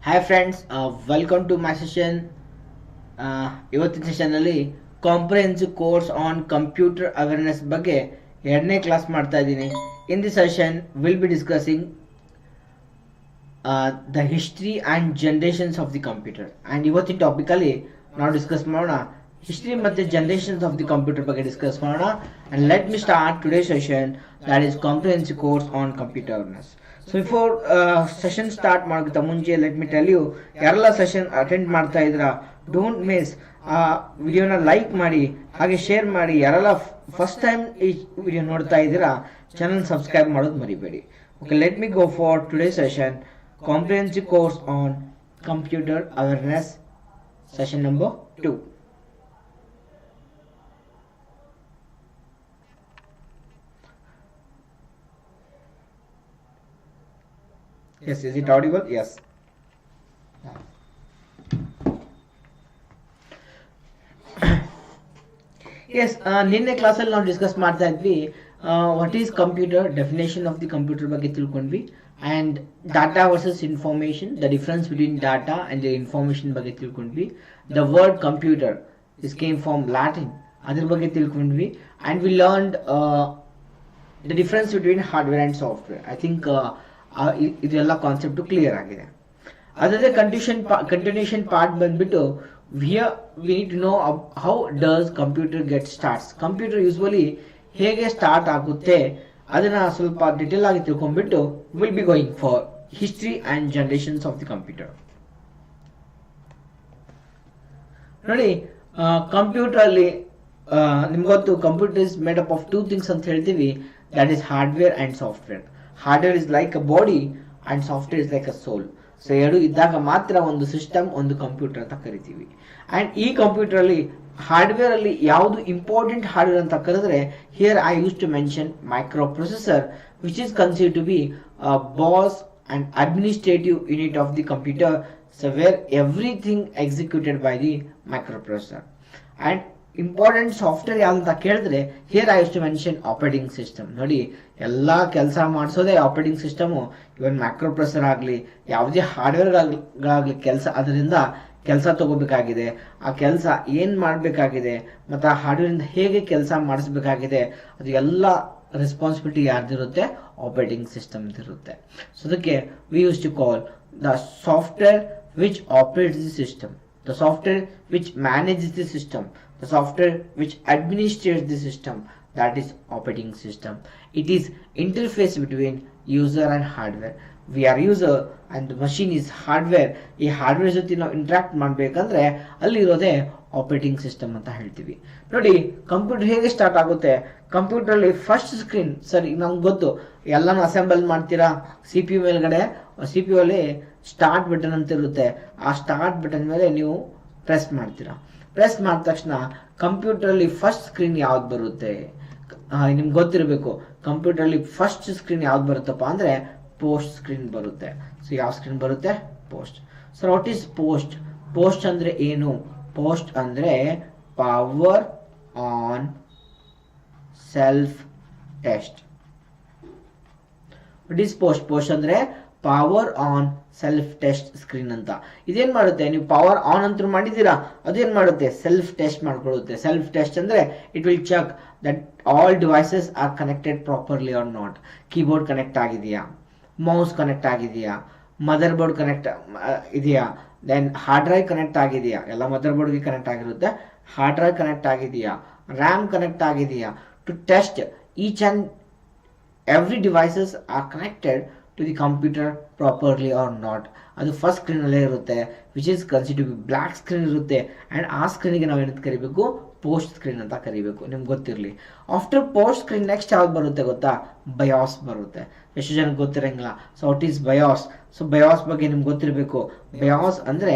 Hi friends, welcome to my session. ಇವತ್ತಿನ session ಅಲ್ಲಿ comprehensive course on computer awareness ಬಗ್ಗೆ ಎರಡನೇ ಕ್ಲಾಸ್ ಮಾಡ್ತಾ ಇದ್ದೀನಿ. In the session will be discussing the history and generations of the computer. And ಇವತ್ತಿನ ಟಾಪಿಕಲ್ಲಿ ನಾವು discuss ಮಾಡೋಣ history ಮತ್ತು ಜನರೇಷನ್ಸ್ ಆಫ್ ದಿ ಕಂಪ್ಯೂಟರ್ ಬಗ್ಗೆ ಡಿಸ್ಕಸ್ ಮಾಡೋಣ. And let me start today session, that is comprehensive course on computer awareness. So before session start ಮಾಡೋಕ್ಕಿಂತ ಮುಂಚೆ let me tell you, ಯಾರೆಲ್ಲ session attend ಮಾಡ್ತಾ ಇದ್ದೀರಾ, ಡೋಂಟ್ ಮಿಸ್ ವಿಡಿಯೋನ like ಮಾಡಿ ಹಾಗೆ ಶೇರ್ ಮಾಡಿ. ಯಾರೆಲ್ಲ ಫಸ್ಟ್ ಟೈಮ್ ಈ ವಿಡಿಯೋ ನೋಡ್ತಾ ಇದ್ದೀರಾ, ಚಾನಲ್ ಸಬ್ಸ್ಕ್ರೈಬ್ ಮಾಡೋದು ಮರಿಬೇಡಿ. Okay, let me go for today session, comprehensive course on computer awareness, session number 2. Yes, is it audible? Yes. Yes, ನಿನ್ನೆ ಕ್ಲಾಸಲ್ಲಿ ನಾವು ಡಿಸ್ಕಸ್ ಮಾಡ್ತಾ ಇದ್ವಿ what is computer, definition of the computer ಬಗ್ಗೆ ತಿಳ್ಕೊಂಡ್ವಿ. And data versus information, the difference between data and the information ಬಗ್ಗೆ ತಿಳ್ಕೊಂಡ್ವಿ. The word computer is came from Latin, ಅದ್ರ ಬಗ್ಗೆ ತಿಳ್ಕೊಂಡ್ವಿ. And we learned the difference between hardware and software. I think ಇದೆಲ್ಲ concept clear ಆಗಿದೆ. ಅದಾದ್ರೆ continuation part ಬಂದ್ಬಿಟ್ಟು we need to know how does computer get starts. Computer usually ಹೇಗೆ start ಆಗುತ್ತೆ ಅದನ್ನ ಸ್ವಲ್ಪ ಡಿಟೇಲ್ ಆಗಿ ತಿಳ್ಕೊಂಡ್ಬಿಟ್ಟು will be going for history and generations of the computer. ನೋಡಿ, ಕಂಪ್ಯೂಟರ್ ಅಲ್ಲಿ ನಿಮ್ಗೆ ಗೊತ್ತು, computer is made up of 2 things ಅಂತ ಹೇಳ್ತೀವಿ, that is hardware and software. Hardware is like a body and software is like a soul. So ಎರಡು ಇದ್ದಾಗ ಮಾತ್ರ ಒಂದು ಸಿಸ್ಟಮ್, ಒಂದು ಕಂಪ್ಯೂಟರ್ ಅಂತ ಕರಿತೀವಿ. ಅಂಡ್ ಈ ಕಂಪ್ಯೂಟರ್ ಅಲ್ಲಿ ಹಾರ್ಡ್ವೇರ್ ಅಲ್ಲಿ ಯಾವುದು ಇಂಪಾರ್ಟೆಂಟ್ ಹಾರ್ಡ್ವೇರ್ ಅಂತ ಕರೆದ್ರೆ, here I use to mention micro processor, which is considered to be boss and administrative unit of the computer, so where everything executed by the micro processor. And important software ಯಾವ್ದು ಅಂತ ಕೇಳಿದ್ರೆ, ಹಿಯರ್ I use to ಮೆನ್ಷನ್ operating system. ನೋಡಿ, ಎಲ್ಲ ಕೆಲಸ ಮಾಡಿಸೋದೇ operating system. Even micro processor ಆಗಲಿ, ಯಾವುದೇ ಹಾರ್ಡ್ವೇರ್ಗಳಾಗಲಿ ಅದರಿಂದ ಕೆಲಸ ತಗೋಬೇಕಾಗಿದೆ, ಆ ಕೆಲಸ ಏನು ಮಾಡಬೇಕಾಗಿದೆ ಮತ್ತು ಆ ಹಾರ್ಡ್ವೇರಿಂದ ಹೇಗೆ ಕೆಲಸ ಮಾಡಿಸ್ಬೇಕಾಗಿದೆ, ಅದು ಎಲ್ಲ ರೆಸ್ಪಾನ್ಸಿಬಿಲಿಟಿ ಯಾರ್ದಿರುತ್ತೆ, ಆಪರೇಟಿಂಗ್ ಸಿಸ್ಟಮ್ದಿರುತ್ತೆ. ಸೊ ಅದಕ್ಕೆ we use to call the software which operates the system, the software which manages the system, the software which administrates the system, that is operating system. It is interface between user and hardware. We are user and the machine is hardware. ಈ hardware ಜೊತೆ ನಾವು interact ಮಾಡಬೇಕಂದ್ರೆ ಅಲ್ಲಿ ಇರೋದೇ operating system ಅಂತ ಹೇಳ್ತೀವಿ. ನೋಡಿ, computer ಹೇಗೆ ಸ್ಟಾರ್ಟ್ ಆಗುತ್ತೆ, ಕಂಪ್ಯೂಟರ್ ಅಲ್ಲಿ ಫಸ್ಟ್ ಸ್ಕ್ರೀನ್, ಸರಿ ನಮ್ಗೆ ಗೊತ್ತು, ಎಲ್ಲಾನು ಅಸೆಂಬಲ್ ಮಾಡ್ತೀರಾ, ಸಿ ಪಿ ಯು ಮೇಲ್ಗಡೆ, ಸಿ ಪಿ ಯು ಅಲ್ಲಿ ಸ್ಟಾರ್ಟ್ ಬಟನ್ ಅಂತ ಇರುತ್ತೆ. ಆ ಸ್ಟಾರ್ಟ್ ಬಟನ್ ಮೇಲೆ ನೀವು ಪ್ರೆಸ್ ಮಾಡ್ತೀರಾ. ಪ್ರೆಸ್ ಮಾಡಿದ ತಕ್ಷಣ ಕಂಪ್ಯೂಟರ್ ಅಲ್ಲಿ ಫಸ್ಟ್ ಸ್ಕ್ರೀನ್ ಯಾವ್ದು ಬರುತ್ತೆ, ನಿಮ್ಗೆ ಗೊತ್ತಿರಬೇಕು. ಕಂಪ್ಯೂಟರ್ ಅಲ್ಲಿ ಫಸ್ಟ್ ಸ್ಕ್ರೀನ್ ಯಾವ್ದು ಬರುತ್ತಪ್ಪ ಅಂದ್ರೆ ಪೋಸ್ಟ್ ಸ್ಕ್ರೀನ್ ಬರುತ್ತೆ. ಸೊ ಯಾವ ಸ್ಕ್ರೀನ್ ಬರುತ್ತೆ, POST. So what is POST? POST ಅಂದ್ರೆ ಏನು? ಪೋಸ್ಟ್ ಅಂದ್ರೆ power on self test. What is POST? POST ಅಂದ್ರೆ power on self test screen ಅಂತ. ಇದೇನ್ ಮಾಡುತ್ತೆ, ನೀವು ಪವರ್ ಆನ್ ಅಂತ ಮಾಡಿದ್ದೀರಾ, ಅದೇನ್ ಮಾಡುತ್ತೆ, ಸೆಲ್ಫ್ ಟೆಸ್ಟ್ ಮಾಡ್ಕೊಳ್ಳುತ್ತೆ. ಸೆಲ್ಫ್ ಟೆಸ್ಟ್ ಅಂದ್ರೆ it will check that all devices are connected properly or not. Keyboard connect ಆಗಿದೆಯಾ, ಮೌಸ್ ಕನೆಕ್ಟ್ ಆಗಿದೆಯಾ, ಮದರ್ ಬೋರ್ಡ್ ಕನೆಕ್ಟ್ ಇದೆಯಾ, ದೆನ್ ಹಾರ್ಡ್ ಡ್ರೈವ್ ಕನೆಕ್ಟ್ ಆಗಿದೆಯಾ, ಎಲ್ಲ ಮದರ್ ಬೋರ್ಡ್ಗೆ ಕನೆಕ್ಟ್ ಆಗಿರುತ್ತೆ, ಹಾರ್ಡ್ ಡ್ರೈವ್ ಕನೆಕ್ಟ್ ಆಗಿದೆಯಾ, ರ್ಯಾಮ್ ಕನೆಕ್ಟ್ ಆಗಿದೆಯಾ, to test each and every devices are connected to the computer properly or not. ಅದು ಫಸ್ಟ್ ಸ್ಕ್ರೀನ್ ಅಲ್ಲೇ ಇರುತ್ತೆ, which is considered to B black screen ಇರುತ್ತೆ. ಅಂಡ್ ಆ ಸ್ಕ್ರೀನ್ಗೆ ನಾವು ಏನಂತ ಕರಿಬೇಕು, ಪೋಸ್ಟ್ ಸ್ಕ್ರೀನ್ ಅಂತ ಕರಿಬೇಕು. ನಿಮ್ಗೆ ಗೊತ್ತಿರಲಿ. ಆಫ್ಟರ್ ಪೋಸ್ಟ್ ಸ್ಕ್ರೀನ್ ನೆಕ್ಸ್ಟ್ ಯಾವ್ದು ಬರುತ್ತೆ ಗೊತ್ತಾ, ಬಯಾಸ್ ಬರುತ್ತೆ. ಎಷ್ಟು ಜನ ಗೊತ್ತಿರಂಗಿಲ್ಲ. So what is BIOS? So BIOS ಬಗ್ಗೆ ನಿಮ್ಗೆ ಗೊತ್ತಿರಬೇಕು. ಬಯಾಸ್ ಅಂದ್ರೆ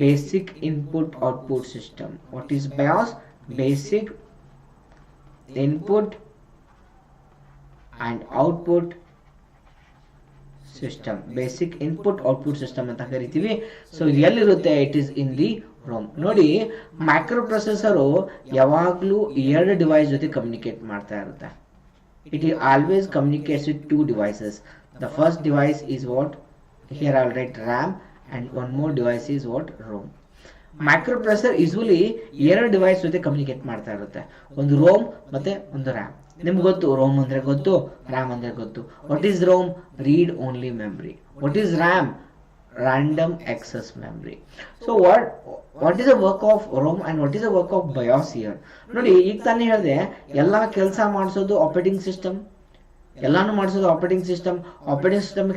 basic input output system. What is BIOS? Basic input and output system. Basic input output system ಅಂತ ಕರಿತೀವಿ. ಸೊ ಇದು ಎಲ್ಲಿರುತ್ತೆ, it is in the ROM. ನೋಡಿ, ಮೈಕ್ರೋ ಪ್ರೊಸೆಸರು ಯಾವಾಗಲೂ 2 ಡಿವೈಸ್ ಜೊತೆ ಕಮ್ಯುನಿಕೇಟ್ ಮಾಡ್ತಾ ಇರುತ್ತೆ. it always communicates with two devices. The first device is what? Here I'll write RAM, and one more device is what? ROM. Microprocessor usually ಎರಡು device ಜೊತೆ communicate ಮಾಡ್ತಾ ಇರುತ್ತೆ, ಒಂದು ರೋಮ್ ಮತ್ತೆ ಒಂದು ರ್ಯಾಮ್. ನಿಮ್ಗೆ ಗೊತ್ತು ರೋಮ್ ಅಂದ್ರೆ ಗೊತ್ತು, ರ್ಯಾಮ್ ಅಂದ್ರೆ ಗೊತ್ತು. What is ROM? Read only memory. What is RAM? random access memory. So what is the work of ROM and what is the work of BIOS here? ನೋಡಿ ಈಗ ತಾನೇ ಹೇಳಿದೆ ಎಲ್ಲ ಕೆಲಸ ಮಾಡಿಸೋದು ಆಪರೇಟಿಂಗ್ ಸಿಸ್ಟಮ್, ಎಲ್ಲಾನು ಮಾಡಿಸೋದು ಆಪರೇಟಿಂಗ್ ಸಿಸ್ಟಮ್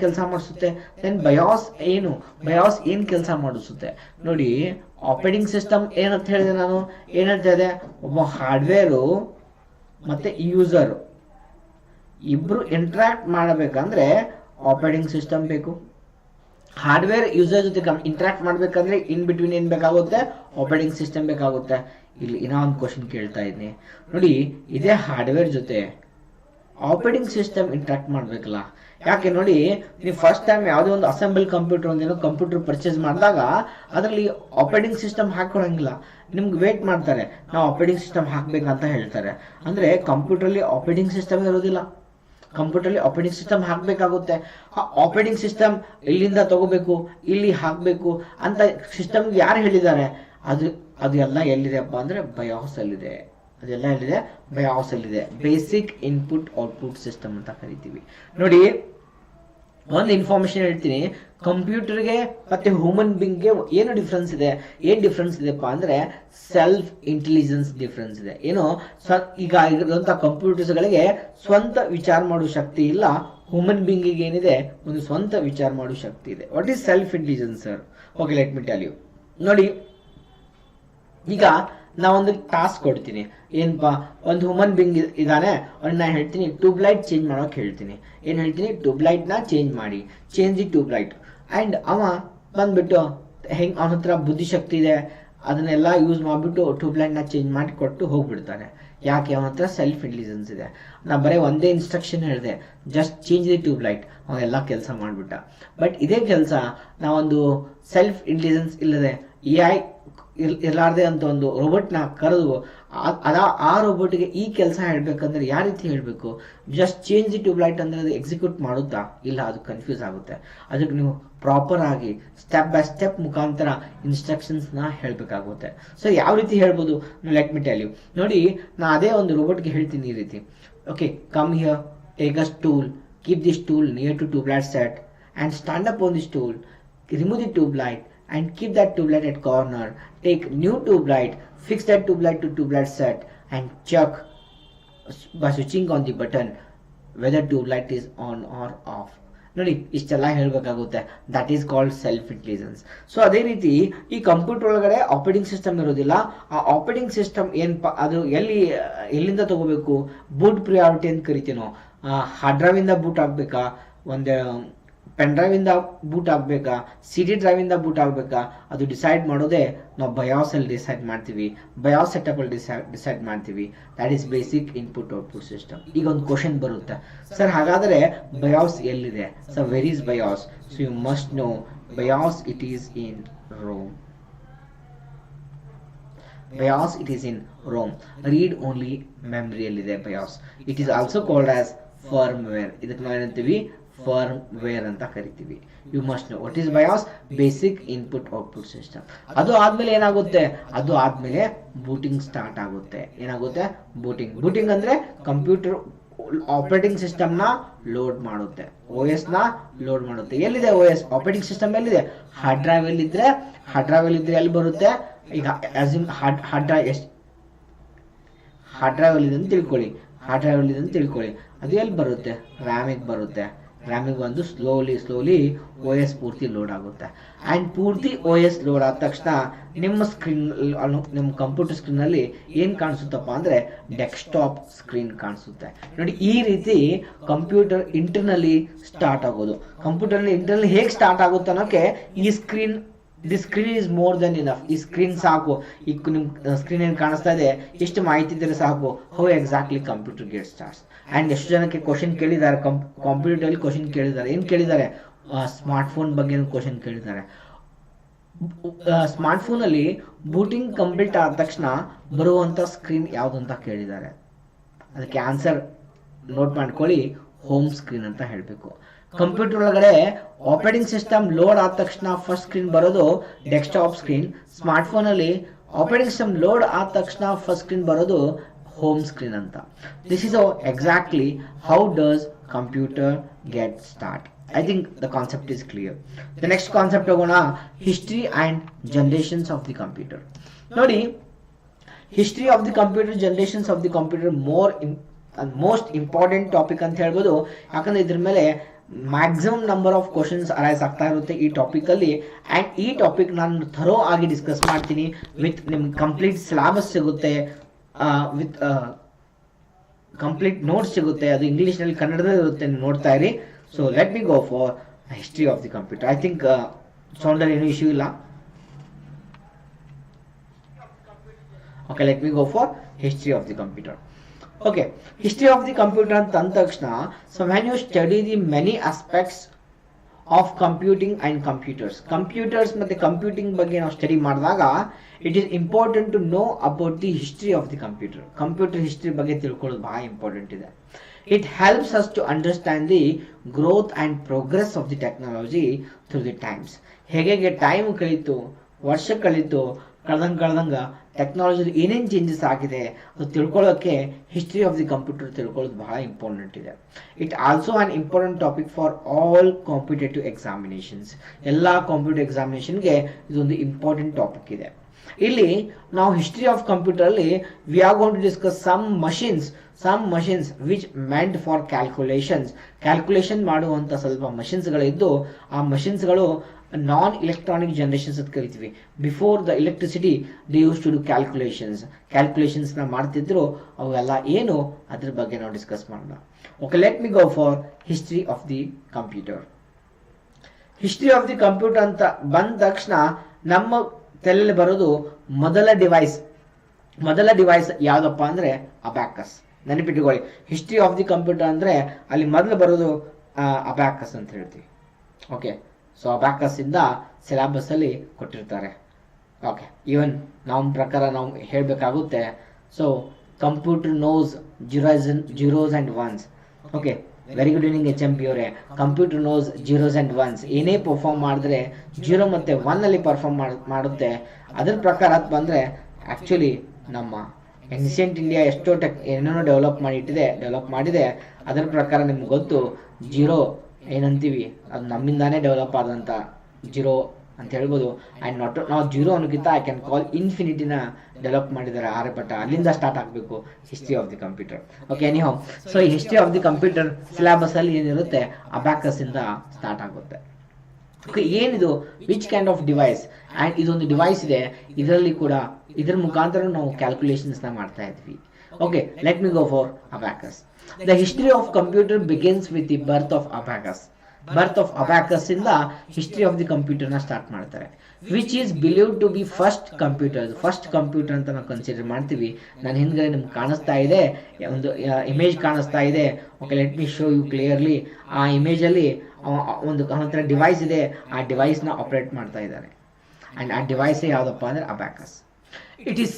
ಕೆಲಸ ಮಾಡಿಸುತ್ತೆ. ದೆನ್ ಬಯಾಸ್ ಏನು? ಬಯಾಸ್ ಏನ್ ಕೆಲಸ ಮಾಡಿಸುತ್ತೆ? ನೋಡಿ ಆಪರೇಟಿಂಗ್ ಸಿಸ್ಟಮ್ ಏನಂತ ಹೇಳಿದೆ ನಾನು, ಏನಂತ ಹೇಳಿದೆ? ಒಬ್ಬ ಹಾರ್ಡ್ವೇರು ಮತ್ತೆ ಯೂಸರ್ ಇಬ್ರು ಇಂಟ್ರಾಕ್ಟ್ ಮಾಡಬೇಕಂದ್ರೆ ಆಪರೇಟಿಂಗ್ ಸಿಸ್ಟಮ್ ಬೇಕು. ಹಾರ್ಡ್ವೇರ್ ಯೂಸರ್ ಜೊತೆ ಇಂಟ್ರಾಕ್ಟ್ ಮಾಡ್ಬೇಕಂದ್ರೆ ಇನ್ ಬಿಟ್ವೀನ್ ಏನ್ ಬೇಕಾಗುತ್ತೆ? ಆಪರೇಟಿಂಗ್ ಸಿಸ್ಟಮ್ ಬೇಕಾಗುತ್ತೆ. ಇಲ್ಲಿ ಇನ್ನೂ ಒಂದು ಕ್ವಶನ್ ಕೇಳ್ತಾ ಇದ್ದೀನಿ ನೋಡಿ, ಇದೇ ಹಾರ್ಡ್ವೇರ್ ಜೊತೆ ಆಪರೇಟಿಂಗ್ ಸಿಸ್ಟಮ್ ಇಂಟ್ರಾಕ್ಟ್ ಮಾಡ್ಬೇಕಲ್ಲ. ಯಾಕೆ ನೋಡಿ, ನೀವು ಫಸ್ಟ್ ಟೈಮ್ ಯಾವುದೇ ಒಂದು ಅಸೆಂಬಲ್ ಕಂಪ್ಯೂಟರ್ ಒಂದೇನೋ ಕಂಪ್ಯೂಟರ್ ಪರ್ಚೇಸ್ ಮಾಡಿದಾಗ ಅದರಲ್ಲಿ ಆಪರೇಟಿಂಗ್ ಸಿಸ್ಟಮ್ ಹಾಕೊಳಂಗಿಲ್ಲ, ನಿಮ್ಗೆ ವೇಟ್ ಮಾಡ್ತಾರೆ, ನಾವು ಆಪರೇಟಿಂಗ್ ಸಿಸ್ಟಮ್ ಹಾಕ್ಬೇಕಂತ ಹೇಳ್ತಾರೆ. ಅಂದ್ರೆ ಕಂಪ್ಯೂಟರ್ಲಿ ಆಪರೇಟಿಂಗ್ ಸಿಸ್ಟಮ್ ಇರೋದಿಲ್ಲ, ಕಂಪ್ಯೂಟರ್ಲಿ ಆಪರೇಟಿಂಗ್ ಸಿಸ್ಟಮ್ ಹಾಕಬೇಕಾಗುತ್ತೆ. ಆ ಆಪರೇಟಿಂಗ್ ಸಿಸ್ಟಮ್ ಇಲ್ಲಿಂದ ತಗೋಬೇಕು, ಇಲ್ಲಿ ಹಾಕಬೇಕು ಅಂತ ಸಿಸ್ಟಮ್ ಯಾರು ಹೇಳಿದ್ದಾರೆ? ಅದು ಎಲ್ಲ ಎಲ್ಲಿದೆಪ್ಪ ಅಂದ್ರೆ ಬಯಾಸ್ ಅಲ್ಲಿದೆ. ಅದೆಲ್ಲ ಎಲ್ಲಿದೆ? ಬಯಾಸ್ ಅಲ್ಲಿದೆ. ಬೇಸಿಕ್ ಇನ್ಪುಟ್ ಔಟ್ಪುಟ್ ಸಿಸ್ಟಮ್ ಅಂತ ಕರಿತೀವಿ. ನೋಡಿ ಒಂದು ಇನ್ಫಾರ್ಮೇಶನ್ ಹೇಳ್ತೀನಿ, ಕಂಪ್ಯೂಟರ್ಗೆ ಮತ್ತೆ ಹ್ಯೂಮನ್ ಬೀಯಿಂಗ್ಗೆ ಏನು ಡಿಫ್ರೆನ್ಸ್ ಇದೆ? ಏನ್ ಡಿಫ್ರೆನ್ಸ್ ಇದೆಪ್ಪ ಅಂದ್ರೆ ಸೆಲ್ಫ್ ಇಂಟೆಲಿಜೆನ್ಸ್ ಡಿಫ್ರೆನ್ಸ್ ಇದೆ. ಏನು? ಈಗ ಇರುವಂತಹ ಕಂಪ್ಯೂಟರ್ಸ್ಗಳಿಗೆ ಸ್ವಂತ ವಿಚಾರ ಮಾಡುವ ಶಕ್ತಿ ಇಲ್ಲ, ಹ್ಯೂಮನ್ ಬೀಯಿಂಗಿಗೆ ಏನಿದೆ? ಒಂದು ಸ್ವಂತ ವಿಚಾರ ಮಾಡುವ ಶಕ್ತಿ ಇದೆ. What is self intelligence sir? Okay, let me tell you. ನೋಡಿ ಈಗ ನಾವೊಂದು ಟಾಸ್ಕ್ ಕೊಡ್ತೀನಿ, ಏನಪ್ಪಾ, ಒಂದು ಹ್ಯೂಮನ್ ಬೀಯಿಂಗ್ ಇದಾನೆ, ಅವ್ರನ್ನ ಹೇಳ್ತೀನಿ ಟ್ಯೂಬ್ಲೈಟ್ ಚೇಂಜ್ ಮಾಡೋಕೆ ಹೇಳ್ತೀನಿ. ಏನ್ ಹೇಳ್ತೀನಿ? ಟ್ಯೂಬ್ಲೈಟ್ ನ ಚೇಂಜ್ ಮಾಡಿ, ಚೇಂಜ್ ದಿ ಟ್ಯೂಬ್ಲೈಟ್. ಅಂಡ್ ಅವ ಬಂದ್ಬಿಟ್ಟು ಹೆಂಗ್ ಅವನ ಹತ್ರ ಬುದ್ಧಿಶಕ್ತಿ ಇದೆ, ಅದನ್ನೆಲ್ಲ ಯೂಸ್ ಮಾಡ್ಬಿಟ್ಟು ಟ್ಯೂಬ್ಲೈಟ್ ನ ಚೇಂಜ್ ಮಾಡಿ ಕೊಟ್ಟು ಹೋಗ್ಬಿಡ್ತಾನೆ. ಯಾಕೆ? ಅವನ ಹತ್ರ ಸೆಲ್ಫ್ ಇಂಟೆಲಿಜೆನ್ಸ್ ಇದೆ. ನಾ ಬರೀ ಒಂದೇ ಇನ್ಸ್ಟ್ರಕ್ಷನ್ ಹೇಳಿದೆ, ಜಸ್ಟ್ ಚೇಂಜ್ ದಿ ಟ್ಯೂಬ್ಲೈಟ್, ಅವನೆಲ್ಲ ಕೆಲಸ ಮಾಡ್ಬಿಟ್ಟ. ಬಟ್ ಇದೇ ಕೆಲಸ ನಾವೊಂದು ಸೆಲ್ಫ್ ಇಂಟೆಲಿಜೆನ್ಸ್ ಇಲ್ಲದೆ AI ಇರ್ಲಾರ್ದೆ ಅಂತ ಒಂದು ರೋಬೋಟ್ ನ ಕರೆದು ಆ ರೋಬೋಟ್ಗೆ ಈ ಕೆಲಸ ಹೇಳ್ಬೇಕಂದ್ರೆ ಯಾವ ರೀತಿ ಹೇಳ್ಬೇಕು? ಜಸ್ಟ್ ಚೇಂಜ್ ದಿ ಟ್ಯೂಬ್ಲೈಟ್ ಅಂದ್ರೆ ಅದು ಎಕ್ಸಿಕ್ಯೂಟ್ ಮಾಡುತ್ತಾ? ಇಲ್ಲ, ಅದು ಕನ್ಫ್ಯೂಸ್ ಆಗುತ್ತೆ. ಅದಕ್ಕೆ ನೀವು ಪ್ರಾಪರ್ ಆಗಿ ಸ್ಟೆಪ್ ಬೈ ಸ್ಟೆಪ್ ಮುಖಾಂತರ ಇನ್ಸ್ಟ್ರಕ್ಷನ್ಸ್ ನ ಹೇಳ್ಬೇಕಾಗುತ್ತೆ. ಸೊ ಯಾವ ರೀತಿ ಹೇಳ್ಬೋದು? Let me tell you. ನೋಡಿ, ನಾ ಅದೇ ಒಂದು ರೋಬೋಟ್ಗೆ ಹೇಳ್ತೀನಿ ಈ ರೀತಿ, okay, come here, take a stool, keep the stool near to tubelight set and stand up on the stool, remove the tubelight and keep that tubelight at corner. Take new tubelight, fix that tubelight to tubelight set and check by switching on the button whether tubelight is on or off. ನೋಡಿ, ಇಷ್ಟೆಲ್ಲ ಹೇಳ್ಬೇಕಾಗುತ್ತೆ. That is called self intelligence. So ಅದೇ ರೀತಿ ಈ computer ಒಳಗಡೆ operating system ಇರೋದಿಲ್ಲ. ಆ operating system ಅದು ಎಲ್ಲಿಂದ ತಗೋಬೇಕು? ಬೂಟ್ ಪ್ರಿಯಾರಿಟಿ ಅಂತ ಕರಿತೀವಿ ನಾವು. ಹಾರ್ಡ್ ಡ್ರೈವ್ ಇಂದ ಬೂಟ್ ಆಗ್ಬೇಕಾ, ಒಂದು ಪೆನ್ ಡ್ರೈವ್ ಇಂದ ಬೂಟ್ ಆಗ್ಬೇಕಾ, CD ಡ್ರೈವ್ ಇಂದ ಬೂಟ್ ಆಗ್ಬೇಕಾ, ಅದು ಡಿಸೈಡ್ ಮಾಡೋದೇ ನಾವು ಬಯಾಸ್ ಅಲ್ಲಿ ಡಿಸೈಡ್ ಮಾಡ್ತೀವಿ, ಬಯಾಸ್ ಸೆಟಪ್ ಅಲ್ಲಿ ಡಿಸೈಡ್ ಮಾಡ್ತೀವಿ. That is basic input output system. ಈಗ ಒಂದು ಕ್ವಶನ್ ಬರುತ್ತೆ, ಸರ್ ಹಾಗಾದ್ರೆ ಬಯಾಸ್ ಎಲ್ಲಿದೆ? So where is BIOS? So you must know BIOS it is in ROM. BIOS it is in ROM. Read only ಮೆಮರಿಯಲ್ಲಿದೆ BIOS. It is also called as firmware. ಇದಕ್ಕೆ ನಾವು ಏನಂತೀವಿ? Firmware ಅಂತ ಕರಿತೀವಿ. You must know what is BIOS? Basic input output system. ಅದು ಆದ್ಮೇಲೆ ಏನಾಗುತ್ತೆ? ಅದು ಆದ್ಮೇಲೆ ಬೂಟಿಂಗ್ ಸ್ಟಾರ್ಟ್ ಆಗುತ್ತೆ. ಏನಾಗುತ್ತೆ? ಬೂಟಿಂಗ್ ಅಂದ್ರೆ ಕಂಪ್ಯೂಟರ್ ಆಪರೇಟಿಂಗ್ ಸಿಸ್ಟಮ್ ನ ಲೋಡ್ ಮಾಡುತ್ತೆ, OS ನ ಲೋಡ್ ಮಾಡುತ್ತೆ. ಎಲ್ಲಿದೆ OS? ಆಪರೇಟಿಂಗ್ ಸಿಸ್ಟಮ್ ಎಲ್ಲಿದೆ? ಹಾರ್ಡ್ ಡ್ರೈವ್ ಅಲ್ಲಿ ಇದ್ರೆ ಎಲ್ಲಿ ಬರುತ್ತೆ? ಈಗ ಹಾರ್ಡ್ ಡ್ರೈವ್ ಅಲ್ಲಿ ಇದೆ ಅಂತ ತಿಳ್ಕೊಳ್ಳಿ. ಅದು ಎಲ್ಲಿ ಬರುತ್ತೆ? ರ್ಯಾಮಿಗೆ ಬರುತ್ತೆ. ರ್ಯಾಮಿಗೆ ಬಂದು ಸ್ಲೋಲಿ OS ಪೂರ್ತಿ ಲೋಡ್ ಆಗುತ್ತೆ. ಅಂಡ್ ಪೂರ್ತಿ OS ಲೋಡ್ ಆದ ತಕ್ಷಣ ನಿಮ್ಮ ಕಂಪ್ಯೂಟರ್ ಸ್ಕ್ರೀನ್ ಅಲ್ಲಿ ಏನ್ ಕಾಣಿಸುತ್ತಪ್ಪ ಅಂದ್ರೆ ಡೆಸ್ಕ್ಟಾಪ್ ಸ್ಕ್ರೀನ್ ಕಾಣಿಸುತ್ತೆ. ನೋಡಿ, ಈ ರೀತಿ ಕಂಪ್ಯೂಟರ್ ಇಂಟರ್ನಲ್ಲಿ ಸ್ಟಾರ್ಟ್ ಆಗೋದು. ಕಂಪ್ಯೂಟರ್ ಇಂಟರ್ನಲ್ಲಿ ಹೇಗೆ ಸ್ಟಾರ್ಟ್ ಆಗುತ್ತೆ ಅನ್ನೋಕೆ the screen is more than enough. ಈ ಸ್ಕ್ರೀನ್ ಸಾಕು. ಈ ನಿಮ್ ಸ್ಕ್ರೀನ್ ಏನ್ ಕಾಣಿಸ್ತಾ ಇದೆ, ಎಷ್ಟು ಮಾಹಿತಿ ಇದ್ರೆ ಸಾಕು. How exactly computer get starts. And ಎಷ್ಟು ಜನಕ್ಕೆ ಕ್ವಶನ್ ಕೇಳಿದ್ದಾರೆ, ಕಂಪ್ಯೂಟರ್ ಅಲ್ಲಿ ಕ್ವಶನ್ ಕೇಳಿದ್ದಾರೆ. ಏನ್ ಕೇಳಿದ್ದಾರೆ? ಸ್ಮಾರ್ಟ್ ಫೋನ್ ಬಗ್ಗೆ ಕ್ವಶನ್ ಕೇಳಿದ್ದಾರೆ. ಸ್ಮಾರ್ಟ್ ಫೋನ್ ಅಲ್ಲಿ ಬೂಟಿಂಗ್ ಕಂಪ್ಲೀಟ್ ಆದ ತಕ್ಷಣ ಬರುವಂತ ಸ್ಕ್ರೀನ್ ಯಾವ್ದು ಅಂತ ಕೇಳಿದ್ದಾರೆ. ಅದಕ್ಕೆ ಆನ್ಸರ್ ನೋಟ್ ಮಾಡ್ಕೊಳ್ಳಿ, ಹೋಮ್ ಸ್ಕ್ರೀನ್ ಅಂತ ಹೇಳ್ಬೇಕು. ಕಂಪ್ಯೂಟರ್ ಒಳಗಡೆ ಆಪರೇಟಿಂಗ್ ಸಿಸ್ಟಮ್ ಲೋಡ್ ಆದ ತಕ್ಷಣ ಫಸ್ಟ್ ಸ್ಕ್ರೀನ್ ಬರೋದು ಡೆಸ್ಕ್ಟಾಪ್ ಸ್ಕ್ರೀನ್. ಸ್ಮಾರ್ಟ್ ಫೋನ್ ಅಲ್ಲಿ ಆಪರೇಟಿಂಗ್ ಸಿಸ್ಟಮ್ ಲೋಡ್ ಆದ ತಕ್ಷಣ ಫಸ್ಟ್ ಸ್ಕ್ರೀನ್ ಬರೋದು ಹೋಮ್ ಸ್ಕ್ರೀನ್ ಅಂತ. This is exactly how dos computer get start. I think the concept is clear. The next concept ಹೋಗೋಣ, history and generations of the computer. ನೋಡಿ, history of the computer, generations of the computer most important topic ಅಂತ ಹೇಳ್ಬೋದು. ಯಾಕಂದ್ರೆ ಇದ್ರ ಮೇಲೆ maximum number of questions arise ಆಗ್ತಾ ಇರುತ್ತೆ ಈ ಟಾಪಿಕ್ ಅಲ್ಲಿ. ಅಂಡ್ ಈ ಟಾಪಿಕ್ ನಾನು ಥರೋ ಆಗಿ ಡಿಸ್ಕಸ್ ಮಾಡ್ತೀನಿ. ವಿತ್ ನಿಮ್ಗೆ ಕಂಪ್ಲೀಟ್ ಸಿಲೆಬಸ್ ಸಿಗುತ್ತೆ, ವಿತ್ ಕಂಪ್ಲೀಟ್ ನೋಟ್ಸ್ ಸಿಗುತ್ತೆ. ಅದು ಇಂಗ್ಲಿಷ್ ನಲ್ಲಿ ಕನ್ನಡದಲ್ಲಿ ಇರುತ್ತೆ, ನೋಡ್ತಾ ಇರಿ. So let me go for history of the computer. I think sound any issue illa. Okay, let me go for history of the computer. Okay, history of the computer anta takshna, so when you study the many aspects of computing and computers ಮತ್ತೆ computing ಬಗ್ಗೆ ನಾವು study ಮಾಡಿದಾಗ it is important to know about the history of the computer history ಬಗ್ಗೆ ತಿಳ್ಕೊಳ್ಳೋದು ಬಹಳ important ಇದೆ. It helps us to understand the growth and progress of the technology through the times. ಹೇಗೆ time ಕಳೀತು, ವರ್ಷ ಕಳೀತು, ಕಳೆದಂಗ ಟೆಕ್ನಾಲಜಿ ಏನೇನು ಚೇಂಜಸ್ ಆಗಿದೆ ಅದು ತಿಳ್ಕೊಳ್ಳೋಕೆ ಹಿಸ್ಟ್ರಿ ಆಫ್ ದಿ ಕಂಪ್ಯೂಟರ್ ತಿಳ್ಕೊಳ್ಳೋದು ಬಹಳ ಇಂಪಾರ್ಟೆಂಟ್ ಇದೆ. It also an important topic for all competitive examinations. ಎಲ್ಲ ಕಾಂಪಿಟೇಟಿವ್ ಎಕ್ಸಾಮಿನೇಷನ್ಗೆ ಇದೊಂದು ಇಂಪಾರ್ಟೆಂಟ್ ಟಾಪಿಕ್ ಇದೆ. ಇಲ್ಲಿ ನಾವು ಹಿಸ್ಟ್ರಿ ಆಫ್ ಕಂಪ್ಯೂಟರ್ ಅಲ್ಲಿ we are going to discuss some machines which meant for calculation ಮಾಡುವಂತ ಸ್ವಲ್ಪ ಮಷಿನ್ಸ್ ಗಳಿದ್ದು, ಆ ಮಷಿನ್ಸ್ ಗಳು ನಾನ್ ಎಲೆಕ್ಟ್ರಾನಿಕ್ ಜನರೇಷನ್ಸ್ ಅಂತ ಕರಿತೀವಿ. Before the electricity they use to do calculations ನ ಮಾಡ್ತಿದ್ರು. ಅವೆಲ್ಲ ಏನು ಅದ್ರ ಬಗ್ಗೆ ನಾವು ಡಿಸ್ಕಸ್ ಮಾಡೋಣ. Okay, let me go for history of the computer. History of the computer ಅಂತ ಬಂದ ತಕ್ಷಣ ನಮ್ಮ ತಲೆಯಲ್ಲಿ ಬರೋದು ಮೊದಲ ಡಿವೈಸ್ ಯಾವ್ದಪ್ಪ ಅಂದ್ರೆ ಅಬ್ಯಾಕಸ್. ನೆನಪಿಟ್ಟುಕೊಳ್ಳಿ, ಹಿಸ್ಟ್ರಿ ಆಫ್ ದಿ ಕಂಪ್ಯೂಟರ್ ಅಂದ್ರೆ ಅಲ್ಲಿ ಮೊದಲು ಬರೋದು ಅಬ್ಯಾಕಸ್ ಅಂತ ಹೇಳ್ತೀವಿ. ಓಕೆ, ಸೊ ಅಬ್ಯಾಕಸ್ ಇಂದ ಸಿಲೆಬಸ್ ಅಲ್ಲಿ ಕೊಟ್ಟಿರ್ತಾರೆ. ಓಕೆ, ಈವನ್ ನಮ್ಮ ಪ್ರಕಾರ ನಾವು ಹೇಳ್ಬೇಕಾಗುತ್ತೆ. So computer knows zeros and ones. Okay, very good evening HMP ಅವರೇ. Computer knows zeros and ones. ಏನೇ ಪರ್ಫಾರ್ಮ್ ಮಾಡಿದ್ರೆ 0 ಮತ್ತೆ 1 ಅಲ್ಲಿ ಪರ್ಫಾರ್ಮ್ ಮಾಡುತ್ತೆ. ಅದ್ರ ಪ್ರಕಾರ ಬಂದ್ರೆ ಆಕ್ಚುಲಿ ನಮ್ಮ ಏನ್ಸಿಯಂಟ್ ಇಂಡಿಯಾ ಎಷ್ಟೋ ಏನೇನೋ ಡೆವಲಪ್ ಮಾಡಿದೆ. ಅದರ ಪ್ರಕಾರ ನಿಮ್ಗೆ ಗೊತ್ತು, 0 ಏನಂತೀವಿ ಅದು ನಮ್ಮಿಂದಾನೇ ಡೆವಲಪ್ ಆದಂತ 0 ಅಂತ ಹೇಳ್ಬೋದು. ಅಂಡ್ ನಾವು 0 ಅನ್ನೋಕ್ಕಿಂತ ಐ ಕ್ಯಾನ್ ಕಾಲ್ ಇನ್ಫಿನಿಟಿನ ಡೆವಲಪ್ ಮಾಡಿದ್ದಾರೆ ಆರ್ಯಭಟ. ಅಲ್ಲಿಂದ ಸ್ಟಾರ್ಟ್ ಆಗಬೇಕು history of the computer. Okay, anyhow, so ಈ history of the computer syllabus ಅಲ್ಲಿ ಏನಿರುತ್ತೆ ಅಬ್ಯಾಕಸ್ ಇಂದ ಸ್ಟಾರ್ಟ್ ಆಗುತ್ತೆ. ಓಕೆ, ಏನಿದು which kind of device? And ಇದೊಂದು ಡಿವೈಸ್ ಇದೆ, ಇದರಲ್ಲಿ ಕೂಡ ಇದರ ಮುಖಾಂತರ ನಾವು ಕ್ಯಾಲ್ಕುಲೇಷನ್ಸ್ ನ ಮಾಡ್ತಾ ಇದ್ವಿ. Okay, let me go for abacus. The history of computer begins with the birth of abacus ಇಂದ ಹಿಸ್ಟ್ರಿ ಆಫ್ ದಿ ಕಂಪ್ಯೂಟರ್ ನ ಸ್ಟಾರ್ಟ್ ಮಾಡ್ತಾರೆ. Which is believed to be first computer ಅಂತ ನಾವು ಕನ್ಸಿಡರ್ ಮಾಡ್ತೀವಿ. ನಾನು ಹಿಂದ್ಗಡೆ ನಿಮ್ಗೆ ಕಾಣಿಸ್ತಾ ಇದೆ, ಒಂದು ಇಮೇಜ್ ಕಾಣಿಸ್ತಾ ಇದೆ. Okay, let me show you clearly. ಆ ಇಮೇಜ್ ಅಲ್ಲಿ ಒಂದು ಹತ್ರ ಡಿವೈಸ್ ಇದೆ, ಆ ಡಿವೈಸ್ ನ ಆಪರೇಟ್ ಮಾಡ್ತಾ ಇದ್ದಾರೆ. ಅಂಡ್ ಆ ಡಿವೈಸ್ ಯಾವ್ದಪ್ಪ ಅಂದ್ರೆ abacus. It is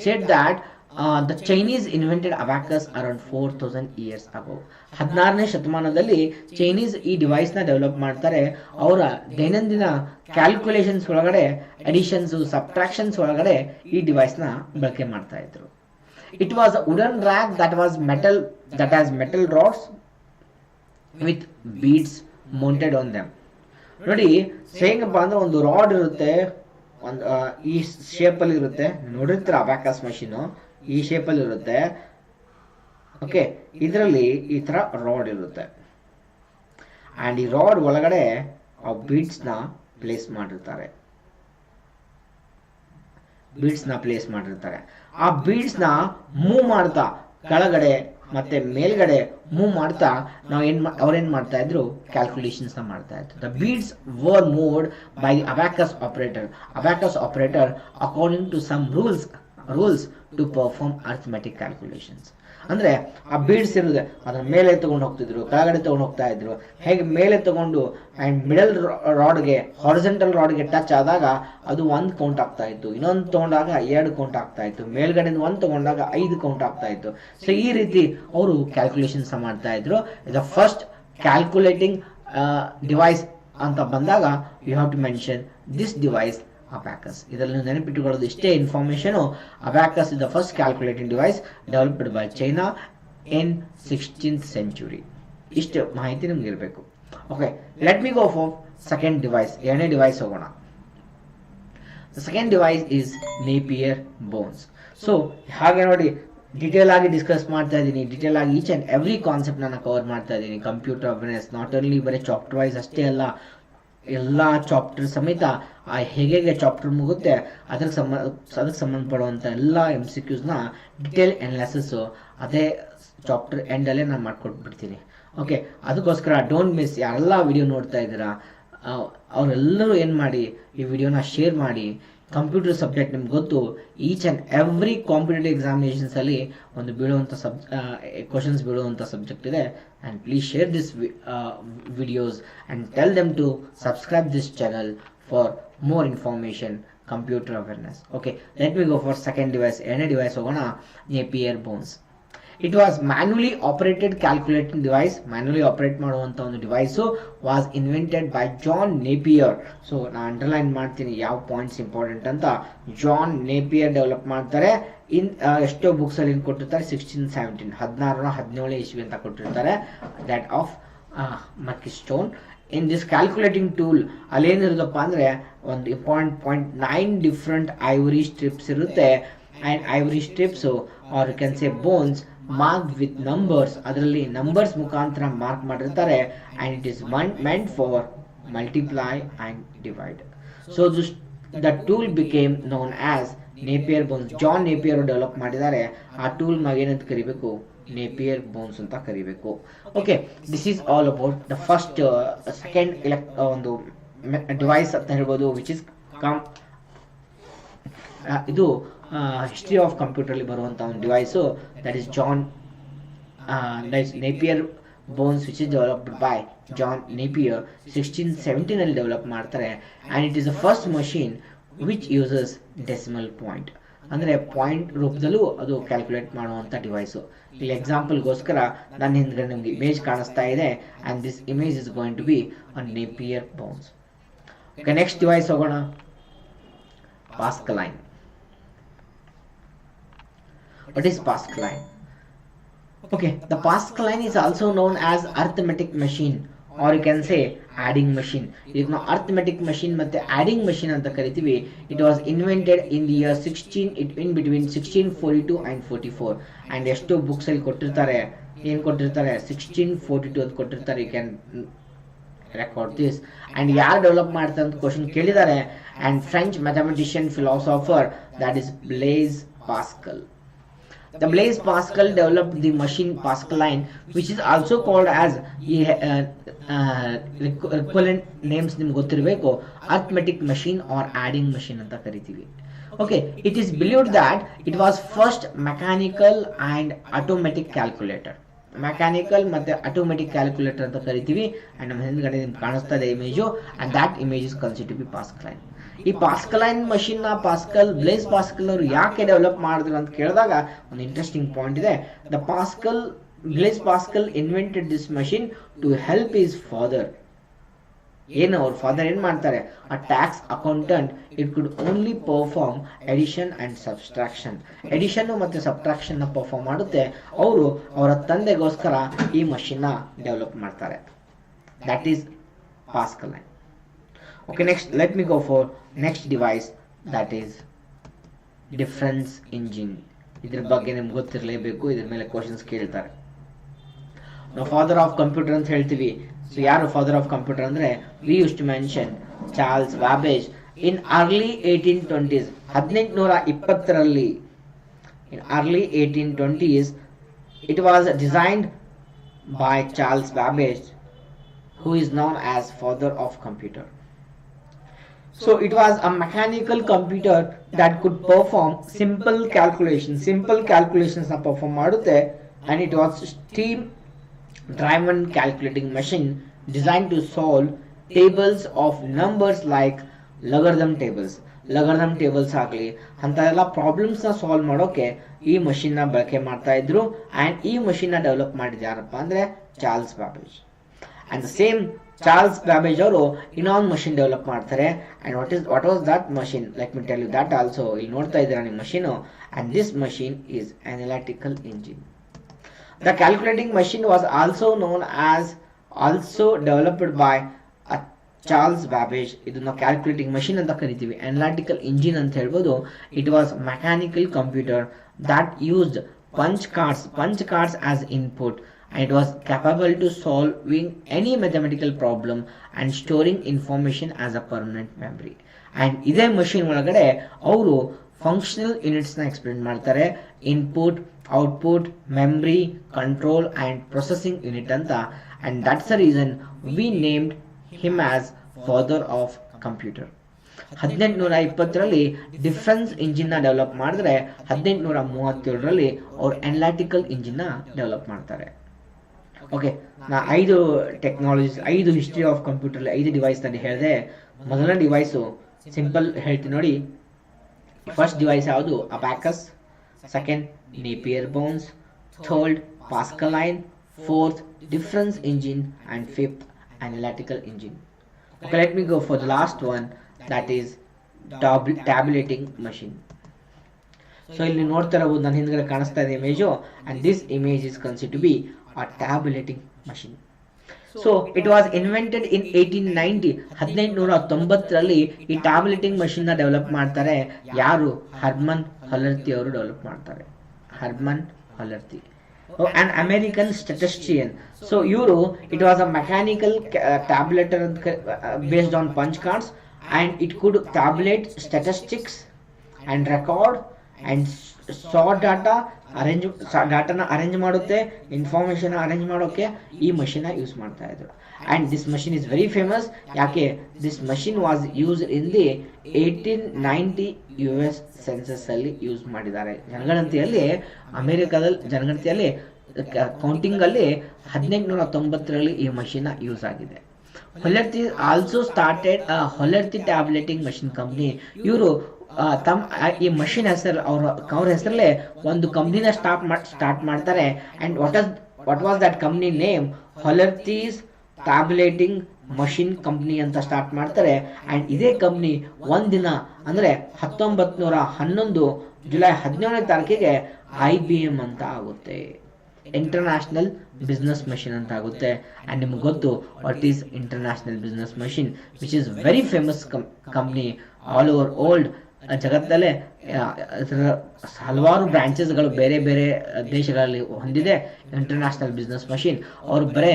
said that the Chinese invented abacus around 4000 years ago. 16ನೇ ಶತಮಾನದಲ್ಲಿ ಚೈನೀಸ್ ಈ ಡಿವೈಸ್ ನ ಡೆವಲಪ್ ಮಾಡ್ತಾರೆ. ಅವರ ದೈನಂದಿನ ಕ್ಯಾಲ್ಕುಲೇಷನ್ಸ್ ಒಳಗಡೆ ಅಡಿಷನ್ಸ್ ಸಬ್ಟ್ರಾಕ್ಷನ್ಸ್ ಒಳಗಡೆ ಈ ಡಿವೈಸ್ ನ ಬಳಕೆ ಮಾಡ್ತಾ ಇದ್ರು. It was a wooden rack that has metal rods with beads mounted on them. ನೋಡಿ, ಹೇಗಪ್ಪ ಅಂದ್ರೆ ಒಂದು ರಾಡ್ ಇರುತ್ತೆ, ಒಂದು ಈ ಶೇಪ್ ಅಲ್ಲಿ ಇರುತ್ತೆ. ನೋಡಿರ್ತೀರ ಅಬ್ಯಾಕಸ್ ಮಷೀನ್ ಈ ಶೇಪ್ ಅಲ್ಲಿ ಇರುತ್ತೆ. ಓಕೆ, ಇದರಲ್ಲಿ ಈ ತರ ರಾಡ್ ಇರುತ್ತೆ. ಅಂಡ್ ಈ ರಾಡ್ ಒಳಗಡೆ ಆ ಬೀಡ್ಸ್ ನ ಪ್ಲೇಸ್ ಮಾಡಿರ್ತಾರೆ. ಆ ಬೀಡ್ಸ್ ನ ಮೂವ್ ಮಾಡ್ತಾ ಕೆಳಗಡೆ ಮತ್ತೆ ಮೇಲ್ಗಡೆ ಮೂವ್ ಮಾಡ್ತಾ ಅವ್ರೇನ್ ಮಾಡ್ತಾ ಇದ್ರು, ಕ್ಯಾಲ್ಕುಲೇಷನ್ಸ್ ನ ಮಾಡ್ತಾ ಇದ್ರು. The beads were moved by the abacus operator according to some rules to perform arithmetic calculations. ಅಂದ್ರೆ ಆ ಬೀಡ್ಸ್ ಇರುದೆ ಅದನ್ನ ಮೇಲೆ ತಗೊಂಡು ಹೋಗ್ತಿದ್ರು, ಕೆಳಗಡೆ ತಗೊಂಡು ಹೋಗ್ತಾ ಇದ್ರು. ಹೇಗೆ ಮೇಲೆ ತಗೊಂಡು ಅಂಡ್ ಮಿಡಲ್ ರಾಡ್ಗೆ ಹಾರಿಜಾಂಟಲ್ ರಾಡ್ಗೆ ಟಚ್ ಆದಾಗ ಅದು 1 ಕೌಂಟ್ ಆಗ್ತಾ ಇತ್ತು, ಇನ್ನೊಂದು ತಗೊಂಡಾಗ 2 ಕೌಂಟ್ ಆಗ್ತಾ ಇತ್ತು, ಮೇಲ್ಗಡೆಯಿಂದ 1 ತಗೊಂಡಾಗ 5 ಕೌಂಟ್ ಆಗ್ತಾ ಇತ್ತು. ಸೊ ಈ ರೀತಿ ಅವರು ಕ್ಯಾಲ್ಕುಲೇಷನ್ಸ್ ಮಾಡ್ತಾ ಇದ್ರು. ದ ಫಸ್ಟ್ ಕ್ಯಾಲ್ಕುಲೇಟಿಂಗ್ ಡಿವೈಸ್ ಅಂತ ಬಂದಾಗ you have to mention this device abacus. ಇದರಲ್ಲಿ ನೆನಪಿಟ್ಟುಕೊಳ್ಳೋದು ಇಷ್ಟೇ information. Abacus is the first calculating device developed by China in 16th century. ಇಷ್ಟು ಮಾಹಿತಿ ನಿಮ್ಗೆ ಇರಬೇಕು. Okay, let me go for second device. ಎರಡನೇ ಡಿವೈಸ್ ಹೋಗೋಣ. The second device is Napier bones. So ಹಾಗೆ ನೋಡಿ, ಡಿಟೇಲ್ ಆಗಿ ಡಿಸ್ಕಸ್ ಮಾಡ್ತಾ ಇದ್ದೀನಿ. ಡಿಟೇಲ್ ಆಗಿ ಈಚ್ ಅಂಡ್ ಎವ್ರಿ ಕಾನ್ಸೆಪ್ಟ್ ನಾನು ಕವರ್ ಮಾಡ್ತಾ ಇದ್ದೀನಿ. ಕಂಪ್ಯೂಟರ್ ಅವೇರ್ನೆಸ್ ನಾಟ್ ಓನ್ಲಿ ಬರೀ ಚಾಪ್ಟರ್ ವೈಸ್ ಅಷ್ಟೇ ಅಲ್ಲ, ಎಲ್ಲ ಚಾಪ್ಟರ್ ಸಮೇತ ಹೇಗೆ ಚಾಪ್ಟರ್ ಮುಗುತ್ತೆ ಅದಕ್ಕೆ ಸಂಬಂಧಪಡುವಂಥ ಎಲ್ಲ MCQsನ ಡಿಟೇಲ್ ಅನಾಲಿಸಿಸ್ ಅದೇ ಚಾಪ್ಟರ್ ಎಂಡಲ್ಲೇ ನಾನು ಮಾಡ್ಕೊಟ್ಬಿಡ್ತೀನಿ. ಓಕೆ, ಅದಕ್ಕೋಸ್ಕರ ಡೋಂಟ್ ಮಿಸ್. ಯಾರೆಲ್ಲ ವಿಡಿಯೋ ನೋಡ್ತಾ ಇದ್ದೀರಾ ಅವರೆಲ್ಲರೂ ಏನು ಮಾಡಿ, ಈ ವಿಡಿಯೋನ ಶೇರ್ ಮಾಡಿ. ಕಂಪ್ಯೂಟರ್ ಸಬ್ಜೆಕ್ಟ್ ನಿಮ್ಗೆ ಗೊತ್ತು, ಈಚ್ ಆ್ಯಂಡ್ ಎವ್ರಿ ಕಾಂಪಿಟೇಟಿವ್ ಎಕ್ಸಾಮಿನೇಷನ್ಸಲ್ಲಿ ಒಂದು ಬೀಳುವಂಥ ಕ್ವಶನ್ಸ್ ಬೀಳುವಂಥ ಸಬ್ಜೆಕ್ಟ್ ಇದೆ. And please share this videos and tell them to subscribe this channel for more information computer awareness. Okay, let me go for second device. ಎರಡನೇ device ಹೋಗೋಣ, Napier bones. It was manually operated calculating device. Manually operate ಮಾಡುವಂಥ ಒಂದು device was invented by John Napier. So ನಾನು underline ಮಾಡ್ತೀನಿ ಯಾವ points important ಅಂತ. John Napier develop ಮಾಡ್ತಾರೆ. ಎಷ್ಟೋ ಬುಕ್ಸ್ ಅಲ್ಲಿ ಕೊಟ್ಟಿರ್ತಾರೆ 1617 1617 ಇಸ್ವಿ ಅಂತ ಕೊಟ್ಟಿರ್ತಾರೆ. That of Merchiston. In this calculating tool ಅಲ್ಲೇನಿರುತ್ತಪ್ಪ ಅಂದರೆ ಒಂದು important point 9 different ivory strips ಇರುತ್ತೆ. And ivory strips or you can say bones marked with numbers. ಅದರಲ್ಲಿ ನಂಬರ್ಸ್ ಮುಖಾಂತರ ಮಾರ್ಕ್ ಮಾಡಿರ್ತಾರೆ. And it is meant for multiply and divide. So the tool became known as Napier bones. John Napier develop ಮಾಡಿದ್ದಾರೆ. ಆ tool ನಾವೇನಂತ ಕರಿಬೇಕು, Napier bones ಅಂತ ಕರಿಬೇಕು. Okay, this is all about the first second ಒಂದು device ಅಂತ ಹೇಳ್ಬೋದು, which is ಇದು ಹಿಸ್ಟ್ರಿ ಆಫ್ ಕಂಪ್ಯೂಟರ್ಲಿ ಬರುವಂಥ ಒಂದು device. That is Napier bones, which is developed by John Napier 1617 ಅಲ್ಲಿ ಡೆವಲಪ್ ಮಾಡ್ತಾರೆ. And it is the first machine which uses decimal point. ಅಂದರೆ ಪಾಯಿಂಟ್ ರೂಪದಲ್ಲೂ ಅದು ಕ್ಯಾಲ್ಕುಲೇಟ್ ಮಾಡುವಂಥ ಡಿವೈಸು. ಇಲ್ಲಿ ಎಕ್ಸಾಂಪಲ್ಗೋಸ್ಕರ ನನ್ನ ಹಿಂದ್ಗಡೆ ನಿಮಗೆ ಇಮೇಜ್ ಕಾಣಿಸ್ತಾ ಇದೆ. And this image is going to be on Napier bones. Okay, next device ಹೋಗೋಣ, Pascaline. What is Pascaline? Okay, the Pascaline is also known as arithmetic machine, or you can say adding machine. If now arithmetic machine ಮತ್ತೆ adding machine ಅಂತ ಕರಿತೀವಿ. It was invented in the year 16 1642 and 44. And ಎಷ್ಟು books ಅಲ್ಲಿ ಕೊಟ್ಟಿರ್ತಾರೆ, ಏನು ಕೊಟ್ಟಿರ್ತಾರೆ, 1642 ಅಂತ ಕೊಟ್ಟಿರ್ತಾರೆ. You can record this. And ಯಾರು ಡೆವಲಪ್ ಮಾಡ್ತಾರೆ ಅಂತ ಕ್ವಶನ್ ಕೇಳಿದ್ದಾರೆ. And French mathematician-philosopher, that is Blaise Pascal. The Blaise Pascal developed the machine Pascaline, which is also called as equivalent names ನಿಮ್ಗೆ ಗೊತ್ತಿರಬೇಕು, arithmetic machine or adding machine ಅಂತ ಕರಿತೀವಿ. Okay, it is believed that it was first mechanical and automatic calculator. Mechanical ಮತ್ತೆ automatic calculator ಅಂತ ಕರಿತೀವಿ. And ನಮ್ಮ ಹಿಂದ್ಗಡೆ ನಿಮ್ಗೆ ಕಾಣಿಸ್ತಾ ಇದೆ image. And that image is considered to be Pascaline. ಈ ಪಾಸ್ಕಲೈನ್ ಮಷಿನ್ ನ ಬ್ಲೇಸ್ ಪಾಸ್ಕಲ್ ಅವರು ಯಾಕೆ ಡೆವಲಪ್ ಮಾಡಿದ್ರು ಅಂತ ಕೇಳಿದಾಗ ಒಂದು ಇಂಟ್ರೆಸ್ಟಿಂಗ್ ಪಾಯಿಂಟ್ ಇದೆ. Blaise Pascal invented this machine to help his father. ಏನು ಅವ್ರ ಫಾದರ್ ಏನ್ ಮಾಡ್ತಾರೆ, a tax accountant. It could only perform addition and subtraction. Addition ಮತ್ತೆ ಸಬ್ಟ್ರಾಕ್ಷನ್ ನ ಪರ್ಫಾರ್ಮ್ ಮಾಡುತ್ತೆ. ಅವರು ಅವರ ತಂದೆಗೋಸ್ಕರ ಈ ಮಷಿನ್ ನ ಡೆವಲಪ್ ಮಾಡ್ತಾರೆ. That is Pascaline. Okay, next let me go for next device, that is difference engine. ಇದ್ರ ಬಗ್ಗೆ ನಿಮ್ಗೆ ಗೊತ್ತಿರಲೇಬೇಕು, ಇದ್ರ ಮೇಲೆ ಕ್ವಶನ್ಸ್ ಕೇಳ್ತಾರೆ. ನಾವು ಫಾದರ್ ಆಫ್ ಕಂಪ್ಯೂಟರ್ ಅಂತ ಹೇಳ್ತೀವಿ. ಸೊ ಯಾರು ಫಾದರ್ ಆಫ್ ಕಂಪ್ಯೂಟರ್ ಅಂದ್ರೆ, we use to mention Charles Babbage. In early 1820s 1820ರಲ್ಲಿ, in early 1820s it was designed by Charles Babbage, who is known as father of computer. So it was a mechanical computer that could perform simple calculations na perform ಮಾಡುತ್ತೆ. And it was steam driven calculating machine designed to solve tables of numbers like logarithm tables ಆಗಲಿ ಅಂತೆಲ್ಲ problems ನ solve ಮಾಡೋಕೆ ಈ machine ನ ಬಳಕೆ ಮಾಡ್ತಾ ಇದ್ರು. ಅಂಡ್ ಈ ಮಷಿನ್ ನ ಡೆವಲಪ್ ಮಾಡಿದ ಯಾರಪ್ಪ ಅಂದ್ರೆ Charles Babbage. and the same Charles Babbage ಅವರು ಇನ್ನೊಂದು ಮಷಿನ್ ಡೆವಲಪ್ ಮಾಡ್ತಾರೆ. And what was that machine, let me tell you that also. ಇಲ್ಲಿ ನೋಡ್ತಾ ಇದ್ದೀರಾ ನಿಮ್ಮ machine, and this machine is analytical engine. The calculating machine was also known as also developed by Charles Babbage. ಇದನ್ನ calculating machine ಅಂತ ಕರಿತೀವಿ. Analytical engine ಅಂತ ಹೇಳ್ಬೋದು. It was mechanical computer that used punch cards as input, and it was capable to solving any mathematical problem and storing information as a permanent memory. And ಇದೇ machine ಒಳಗಡೆ ಅವರು functional units ನ explain ಮಾಡ್ತಾರೆ. Input, output, memory, control and processing unit ಅಂತ. And that's the reason we named him as father of computer. 1820ರಲ್ಲಿ difference engine ನ develop ಮಾಡಿದ್ರೆ 1837ರಲ್ಲಿ ಅವ್ರು ಅನಾಲಿಟಿಕಲ್ ಇಂಜಿನ್ ನ ಡೆವಲಪ್ ಮಾಡ್ತಾರೆ. ಓಕೆ, ನಾ 5 technologies, 5 history of computer, 5 device ನಾನು ಹೇಳಿದೆ. ಮೊದಲನೇ ಡಿವೈಸು ಸಿಂಪಲ್ ಹೇಳ್ತೀನಿ ನೋಡಿ. ಫಸ್ಟ್ ಡಿವೈಸ್ ಯಾವುದು? Abacus. Second Napier bones. Third ಪಾಸ್ಕಲೈನ್. Fourth difference engine. And fifth analytical engine. Okay, let me go for the last one, that is tabulating machine. So ಇಲ್ಲಿ ನೋಡ್ತಾ ಇರಬಹುದು, ನನ್ನ ಹಿಂದ್ಗಡೆ ಕಾಣಿಸ್ತಾ ಇದೆ image, and this image is considered to be a tabulating machine. So it was invented in 1890. 1890ರಲ್ಲಿ ಈ tabulating machine ನ develop ಮಾಡ್ತಾರೆ. ಯಾರು? ಹರ್ಮನ್ ಹೊಲರ್ತಿ ಅವರು ಡೆವಲಪ್ ಮಾಡ್ತಾರೆ. Herman Hollerith, an American statistician. So it was a mechanical tabulator based on punch cards, and it could tabulate statistics and record and sort data, ಡಾಟಾನ arrange ಮಾಡುತ್ತೆ, information arrange ಮಾಡೋಕೆ ಈ machine use ಮಾಡ್ತಾ ಇದ್ರು. And this machine is very famous. ಯಾಕೆ? This machine was used in the 1890 US census ಅಲ್ಲಿ use ಮಾಡಿದ್ದಾರೆ. ಜನಗಣತಿಯಲ್ಲಿ, ಅಮೆರಿಕದಲ್ಲಿ ಜನಗಣತಿಯಲ್ಲಿ ಕೌಂಟಿಂಗ್ ಅಲ್ಲಿ 1890ರಲ್ಲಿ ಈ ಮಷೀನ್ ಯೂಸ್ ಆಗಿದೆ. Hollerith also started Hollerith tabulating machine company. ಇವರು ಈ ಮಷೀನ್ ಹೆಸರು ಅವ್ರ ಹೆಸರಲ್ಲೇ ಒಂದು ಕಂಪ್ನಿನ ಸ್ಟಾರ್ಟ್ ಮಾಡ್ತಾರೆ. And what was that company name? Hollerith's tabulating machine company ಅಂತ ಸ್ಟಾರ್ಟ್ ಮಾಡ್ತಾರೆ. ಅಂಡ್ ಇದೇ ಕಂಪ್ನಿ ಒಂದಿನ ಅಂದ್ರೆ 1911 ಜುಲೈ 17ನೇ ತಾರೀಕಿಗೆ IBM ಅಂತ ಆಗುತ್ತೆ, ಇಂಟರ್ನ್ಯಾಷನಲ್ ಬಿಸ್ನೆಸ್ ಮಷೀನ್ ಅಂತ ಆಗುತ್ತೆ. ಅಂಡ್ ನಿಮ್ಗೆ ಗೊತ್ತು what is international business machine, which is very famous company all over old. ಜಗತ್ತಲ್ಲೇ ಹಲವಾರು ಬ್ರಾಂಚಸ್ಗಳು ಬೇರೆ ಬೇರೆ ದೇಶಗಳಲ್ಲಿ ಹೊಂದಿದೆ ಇಂಟರ್ನ್ಯಾಷನಲ್ ಬಿಸ್ನೆಸ್ ಮಷೀನ್. ಅವರು ಬರೇ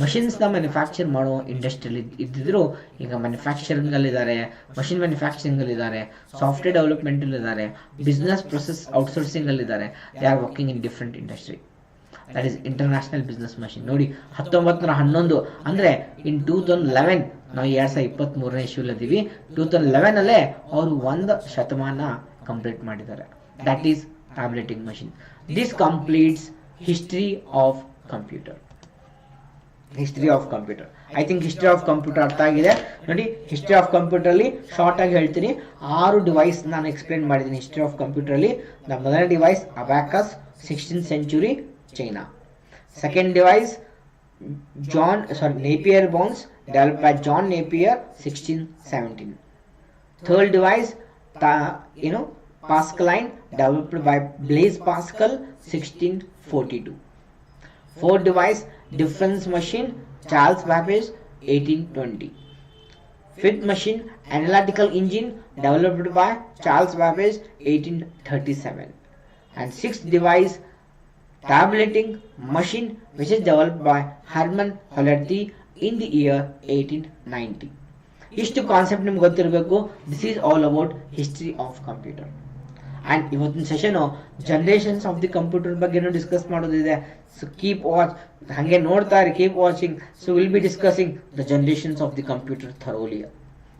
ಮಷಿನ್ಸ್ ನ ಮ್ಯಾನುಫ್ಯಾಕ್ಚರ್ ಮಾಡೋ ಇಂಡಸ್ಟ್ರಿಯಲ್ಲಿ ಇದ್ದಿದ್ರು, ಈಗ ಮ್ಯಾನುಫ್ಯಾಕ್ಚರಿಂಗ್ ಅಲ್ಲಿ ಇದ್ದಾರೆ, ಮಷಿನ್ ಮ್ಯಾನುಫ್ಯಾಕ್ಚರಿಂಗ್ ಅಲ್ಲಿ ಇದ್ದಾರೆ, ಸಾಫ್ಟ್ವೇರ್ ಡೆವಲಪ್ಮೆಂಟ್ ಅಲ್ಲಿ ಇದ್ದಾರೆ, ಬಿಸ್ನೆಸ್ ಪ್ರೊಸೆಸ್ ಔಟ್ಸೋರ್ಸಿಂಗ್ ಅಲ್ಲಿ ಇದ್ದಾರೆ. They are working in different industry. That is international business machine. ನೋಡಿ, 1911 ಅಂದ್ರೆ ಇನ್ 2011, ನಾವು 2023ನೇ ಇಶ್ಯೂಲಿದ್ದೀವಿ. 2011 ಅಲ್ಲೇ ಅವರು 1 ಶತಮಾನ ಕಂಪ್ಲೀಟ್ ಮಾಡಿದ್ದಾರೆ. That is tabulating machine. This completes history of computer. History of computer. I think history of computer ಅರ್ಥ ಆಗಿದೆ. ನೋಡಿ, ಹಿಸ್ಟ್ರಿ ಆಫ್ ಕಂಪ್ಯೂಟರ್ ಅಲ್ಲಿ ಶಾರ್ಟ್ ಆಗಿ ಹೇಳ್ತೀನಿ. 6 ಡಿವೈಸ್ ನಾನು ಎಕ್ಸ್ಪ್ಲೇನ್ ಮಾಡಿದ್ದೀನಿ ಹಿಸ್ಟ್ರಿ ಆಫ್ ಕಂಪ್ಯೂಟರ್ ಅಲ್ಲಿ. ಮೊದಲನೇ device abacus, 16th century China. Second device Napier bones, developed by John Napier, 1617. Third device Pascaline, developed by Blaise Pascal, 1642. Fourth device difference machine, Charles Babbage, 1820. Fifth machine analytical engine, developed by Charles Babbage, 1837. And sixth device tabulating machine, which is developed by Herman Hollerith in the year 1890. ಇಷ್ಟು concept ನಿಮ್ಗೆ ಗೊತ್ತಿರಬೇಕು. This is all about history of computer. And ಇವತ್ತಿನ session generations of the computer ಬಗ್ಗೆನೂ discuss ಮಾಡೋದಿದೆ. So keep watch, ಹಾಗೆ ನೋಡ್ತಾ ಇರಿ, keep watching. So will be discussing the generations of the computer thoroughly.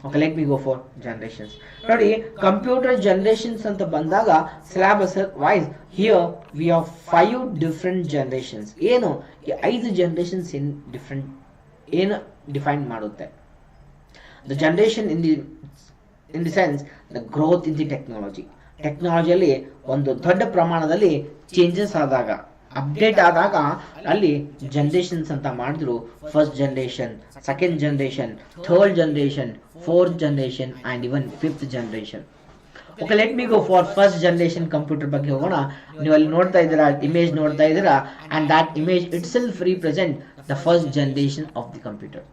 Okay, let me go for generations. ನೋಡಿ, computer generations ಅಂತ ಬಂದಾಗ syllabus wise here we have 5 different generations. ಏನು ಈ 5 generations ಏನು define ಮಾಡುತ್ತೆ? The generation in the sense the growth in the technology. ಟೆಕ್ನಾಲಜಿಯಲ್ಲಿ ಒಂದು ದೊಡ್ಡ ಪ್ರಮಾಣದಲ್ಲಿ ಚೇಂಜಸ್ ಆದಾಗ, ಅಪ್ಡೇಟ್ ಆದಾಗ ಅಲ್ಲಿ ಜನರೇಷನ್ಸ್ ಅಂತ ಮಾಡಿದ್ರು. First generation, second generation, third generation, fourth generation and even fifth generation. Okay, let me go for first generation computer ಬಗ್ಗೆ ಹೋಗೋಣ. ನೀವು ಅಲ್ಲಿ ನೋಡ್ತಾ ಇದ್ದೀರಾ, ಇಮೇಜ್ ನೋಡ್ತಾ ಇದ್ದೀರಾ, and that image it self represent the first generation of the computer.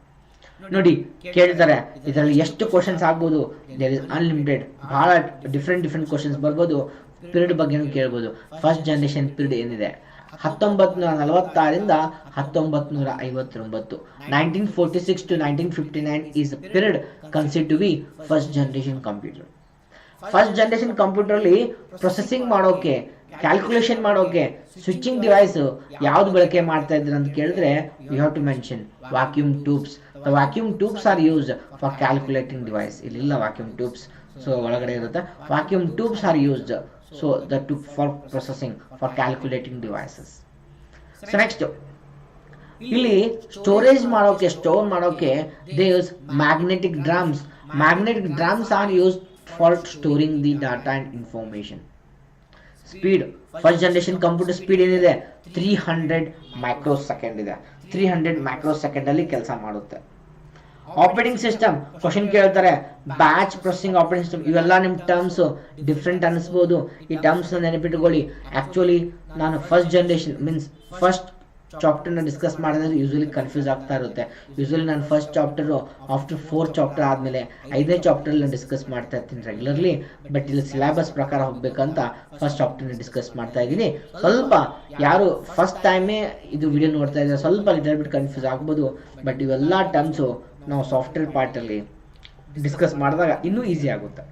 ನೋಡಿ, ಕೇಳ್ತಾರೆ ಇದರಲ್ಲಿ ಎಷ್ಟು ಕ್ವಶನ್ಸ್ ಆಗ್ಬೋದು, ದೇರ್ ಇಸ್ ಅನ್ಲಿಮಿಟೆಡ್. ಬಹಳ ಡಿಫ್ರೆಂಟ್ ಕ್ವಶನ್ಸ್ ಬರ್ಬೋದು. ಪೀರಿಯಡ್ ಬಗ್ಗೆನೂ ಕೇಳ್ಬೋದು. ಫಸ್ಟ್ ಜನರೇಷನ್ ಪೀರಿಯಡ್ ಏನಿದೆ 1946ರಿಂದ 1959, 1946 to 1959 is a period considered to be first generation computer. First generation computer ಅಲ್ಲಿ ಪ್ರೊಸೆಸಿಂಗ್ ಮಾಡೋಕೆ, ಕ್ಯಾಲ್ಕುಲೇಷನ್ ಮಾಡೋಕೆ ಸ್ವಿಚಿಂಗ್ ಡಿವೈಸ್ ಯಾವ್ದು ಬಳಕೆ ಮಾಡ್ತಾ ಇದ್ರು ಅಂತ ಕೇಳಿದ್ರೆ, you have to mention vacuum tubes. The vacuum tubes are used for calculating device. ಇಲ್ಲಿಲ್ಲ ವ್ಯಾಕ್ಯೂಮ್ ಟ್ಯೂಬ್ಸ್, ಸೊ ಒಳಗಡೆ ಇರುತ್ತೆ. Vacuum tubes are used, so the tube for processing for calculating devices. So next, ಇಲ್ಲಿ store ಮಾಡೋಕೆ they use magnetic drums. Magnetic drums are used for storing the data and information. Speed, first generation computer speed ಏನಿದೆ 300 microsecond ಇದೆ. 300 microsecond ಅಲ್ಲಿ ಕೆಲಸ ಮಾಡುತ್ತೆ. Operating system question ಕೇಳ್ತಾರೆ, batch processing operating system. ಇವೆಲ್ಲ ನಿಮ್ಮ ಟರ್ಮ್ಸ್ ಡಿಫ್ರೆಂಟ್ ಅನಿಸ್ಬೋದು. ಈ ಟರ್ಮ್ಸ್ ನೆನಪಿಟ್ಕೊಳ್ಳಿ. ಆಕ್ಚುಲಿ ನಾನು ಫಸ್ಟ್ ಜನರೇಷನ್ ಮೀನ್ಸ್ ಫಸ್ಟ್ ಚಾಪ್ಟರ್ನ ಡಿಸ್ಕಸ್ ಮಾಡಿದ್ರೆ ಯೂಶಲಿ ಕನ್ಫ್ಯೂಸ್ ಆಗ್ತಾ ಇರುತ್ತೆ. ಯೂಶಲಿ ನಾನು first chapter after 4th chapter ಆದಮೇಲೆ 5ನೇ ಚಾಪ್ಟರ್ನ ಡಿಸ್ಕಸ್ ಮಾಡ್ತಾ ಇರ್ತೀನಿ ರೆಗ್ಯುಲರ್ಲಿ. ಬಟ್ ಇಲ್ಲಿ ಸಿಲೆಬಸ್ ಪ್ರಕಾರ ಹೋಗ್ಬೇಕಂತ ಫಸ್ಟ್ ಚಾಪ್ಟರ್ನ ಡಿಸ್ಕಸ್ ಮಾಡ್ತಾ ಇದ್ದೀನಿ. ಸ್ವಲ್ಪ ಯಾರು ಫಸ್ಟ್ ಟೈಮೇ ಇದು ವಿಡಿಯೋ ನೋಡ್ತಾ ಇದ್ದಾರೆ ಸ್ವಲ್ಪ ಲಿಟಲ್ ಬಿಟ್ ಕನ್ಫ್ಯೂಸ್ ಆಗ್ಬೋದು. ಬಟ್ ಇವೆಲ್ಲ ಟರ್ಮ್ಸು ನಾವು ಸಾಫ್ಟ್ವೇರ್ ಪಾರ್ಟಲ್ಲಿ ಡಿಸ್ಕಸ್ ಮಾಡಿದಾಗ ಇನ್ನೂ ಈಸಿ ಆಗುತ್ತೆ.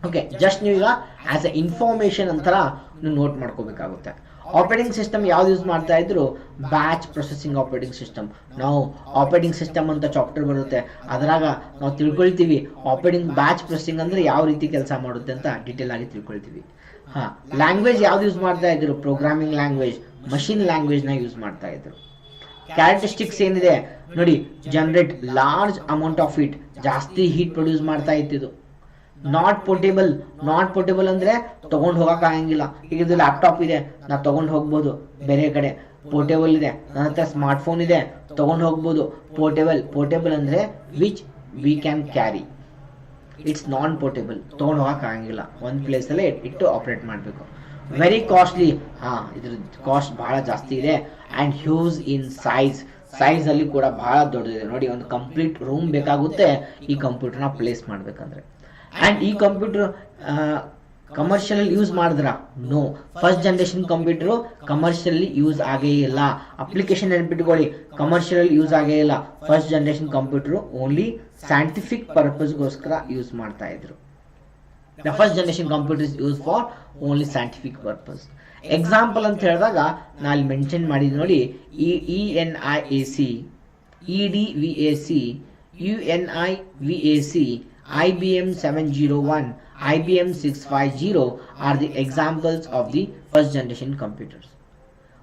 ಓಕೆ, ಜಸ್ಟ್ ನೀವೀಗ ಆಸ್ ಎ ಇನ್ಫಾರ್ಮೇಷನ್ ಅಂತರ ನೀವು ನೋಟ್ ಮಾಡ್ಕೋಬೇಕಾಗುತ್ತೆ. ಆಪರೇಟಿಂಗ್ ಸಿಸ್ಟಮ್ ಯಾವ್ದು ಯೂಸ್ ಮಾಡ್ತಾ ಇದ್ರು, ಬ್ಯಾಚ್ ಪ್ರೊಸೆಸಿಂಗ್ ಆಪರೇಟಿಂಗ್ ಸಿಸ್ಟಮ್. ನಾವು ಆಪರೇಟಿಂಗ್ ಸಿಸ್ಟಮ್ ಅಂತ ಚಾಪ್ಟರ್ ಬರುತ್ತೆ, ಅದರಾಗ ನಾವು ತಿಳ್ಕೊಳ್ತೀವಿ ಆಪರೇಟಿಂಗ್ ಬ್ಯಾಚ್ ಪ್ರೊಸೆಸಿಂಗ್ ಅಂದ್ರೆ ಯಾವ ರೀತಿ ಕೆಲಸ ಮಾಡುತ್ತೆ ಅಂತ ಡೀಟೇಲ್ ಆಗಿ ತಿಳ್ಕೊಳ್ತೀವಿ. ಲ್ಯಾಂಗ್ವೇಜ್ ಯಾವ್ದು ಯೂಸ್ ಮಾಡ್ತಾ ಇದ್ರು, ಪ್ರೋಗ್ರಾಮಿಂಗ್ ಲ್ಯಾಂಗ್ವೇಜ್, ಮಷಿನ್ ಲ್ಯಾಂಗ್ವೇಜ್ ನ ಯೂಸ್ ಮಾಡ್ತಾ ಇದ್ರು. ಕ್ಯಾರೆಕ್ಟರಿಸ್ಟಿಕ್ಸ್ ಏನಿದೆ ನೋಡಿ, generate large amount of heat, ಜಾಸ್ತಿ ಹೀಟ್ ಪ್ರೊಡ್ಯೂಸ್ ಮಾಡ್ತಾ ಇತ್ತಿದ್ದು. ನಾಟ್ ಪೋರ್ಟೇಬಲ್ ಅಂದ್ರೆ ತಗೊಂಡು ಹೋಗಕ್ ಆಗಂಗಿಲ್ಲ. ಈಗ ಇದು ಲ್ಯಾಪ್ಟಾಪ್ ಇದೆ, ನಾ ತಗೊಂಡು ಹೋಗ್ಬೋದು ಬೇರೆ ಕಡೆ. ಪೋರ್ಟೇಬಲ್ ಇದೆ, ನನ್ನ ಹತ್ರ ಸ್ಮಾರ್ಟ್ ಫೋನ್ ಇದೆ, ತಗೊಂಡು ಹೋಗ್ಬೋದು. ಪೋರ್ಟೇಬಲ್ ಅಂದ್ರೆ which we can carry. It's non portable, ತಗೊಂಡು ಹೋಗಕ್ ಆಗಂಗಿಲ್ಲ, ಒಂದ್ ಪ್ಲೇಸ್ ಅಲ್ಲೇ ಇಟ್ಟು ಆಪರೇಟ್ ಮಾಡಬೇಕು. ವೆರಿ ಕಾಸ್ಟ್ಲಿ, ಇದ್ರ ಕಾಸ್ಟ್ ಬಹಳ ಜಾಸ್ತಿ ಇದೆ. ಅಂಡ್ ಹ್ಯೂಜ್ ಇನ್ ಸೈಜ್ ಅಲ್ಲಿ ಕೂಡ ಬಹಳ ದೊಡ್ಡದಿದೆ. ನೋಡಿ, ಒಂದು ಕಂಪ್ಲೀಟ್ ರೂಮ್ ಬೇಕಾಗುತ್ತೆ ಈ ಕಂಪ್ಯೂಟರ್ನ ಪ್ಲೇಸ್ ಮಾಡ್ಬೇಕಂದ್ರೆ. ಅಂಡ್ ಈ ಕಂಪ್ಯೂಟರ್ ಕಮರ್ಷಿಯಲ್ ಯೂಸ್ ಮಾಡಿದ್ರ? No. First generation computer commercial use ಆಗೇ ಇಲ್ಲ. ಅಪ್ಲಿಕೇಶನ್ ನೆನಪಿಟ್ಕೊಳ್ಳಿ, ಕಮರ್ಷಿಯಲ್ ಯೂಸ್ ಆಗೇ ಇಲ್ಲ. First generation computer only scientific ಪರ್ಪಸ್ಗೋಸ್ಕರ ಯೂಸ್ ಮಾಡ್ತಾ ಇದ್ರು. The first generation computer is use for only scientific purpose. Example ಅಂತ ಹೇಳಿದಾಗ ನಾ ಅಲ್ಲಿ ಮೆನ್ಷನ್ ಮಾಡಿದ್ ನೋಡಿ, ENIAC, EDVAC, UNIVAC, IBM 701, IBM 650 are the examples of the first generation computers.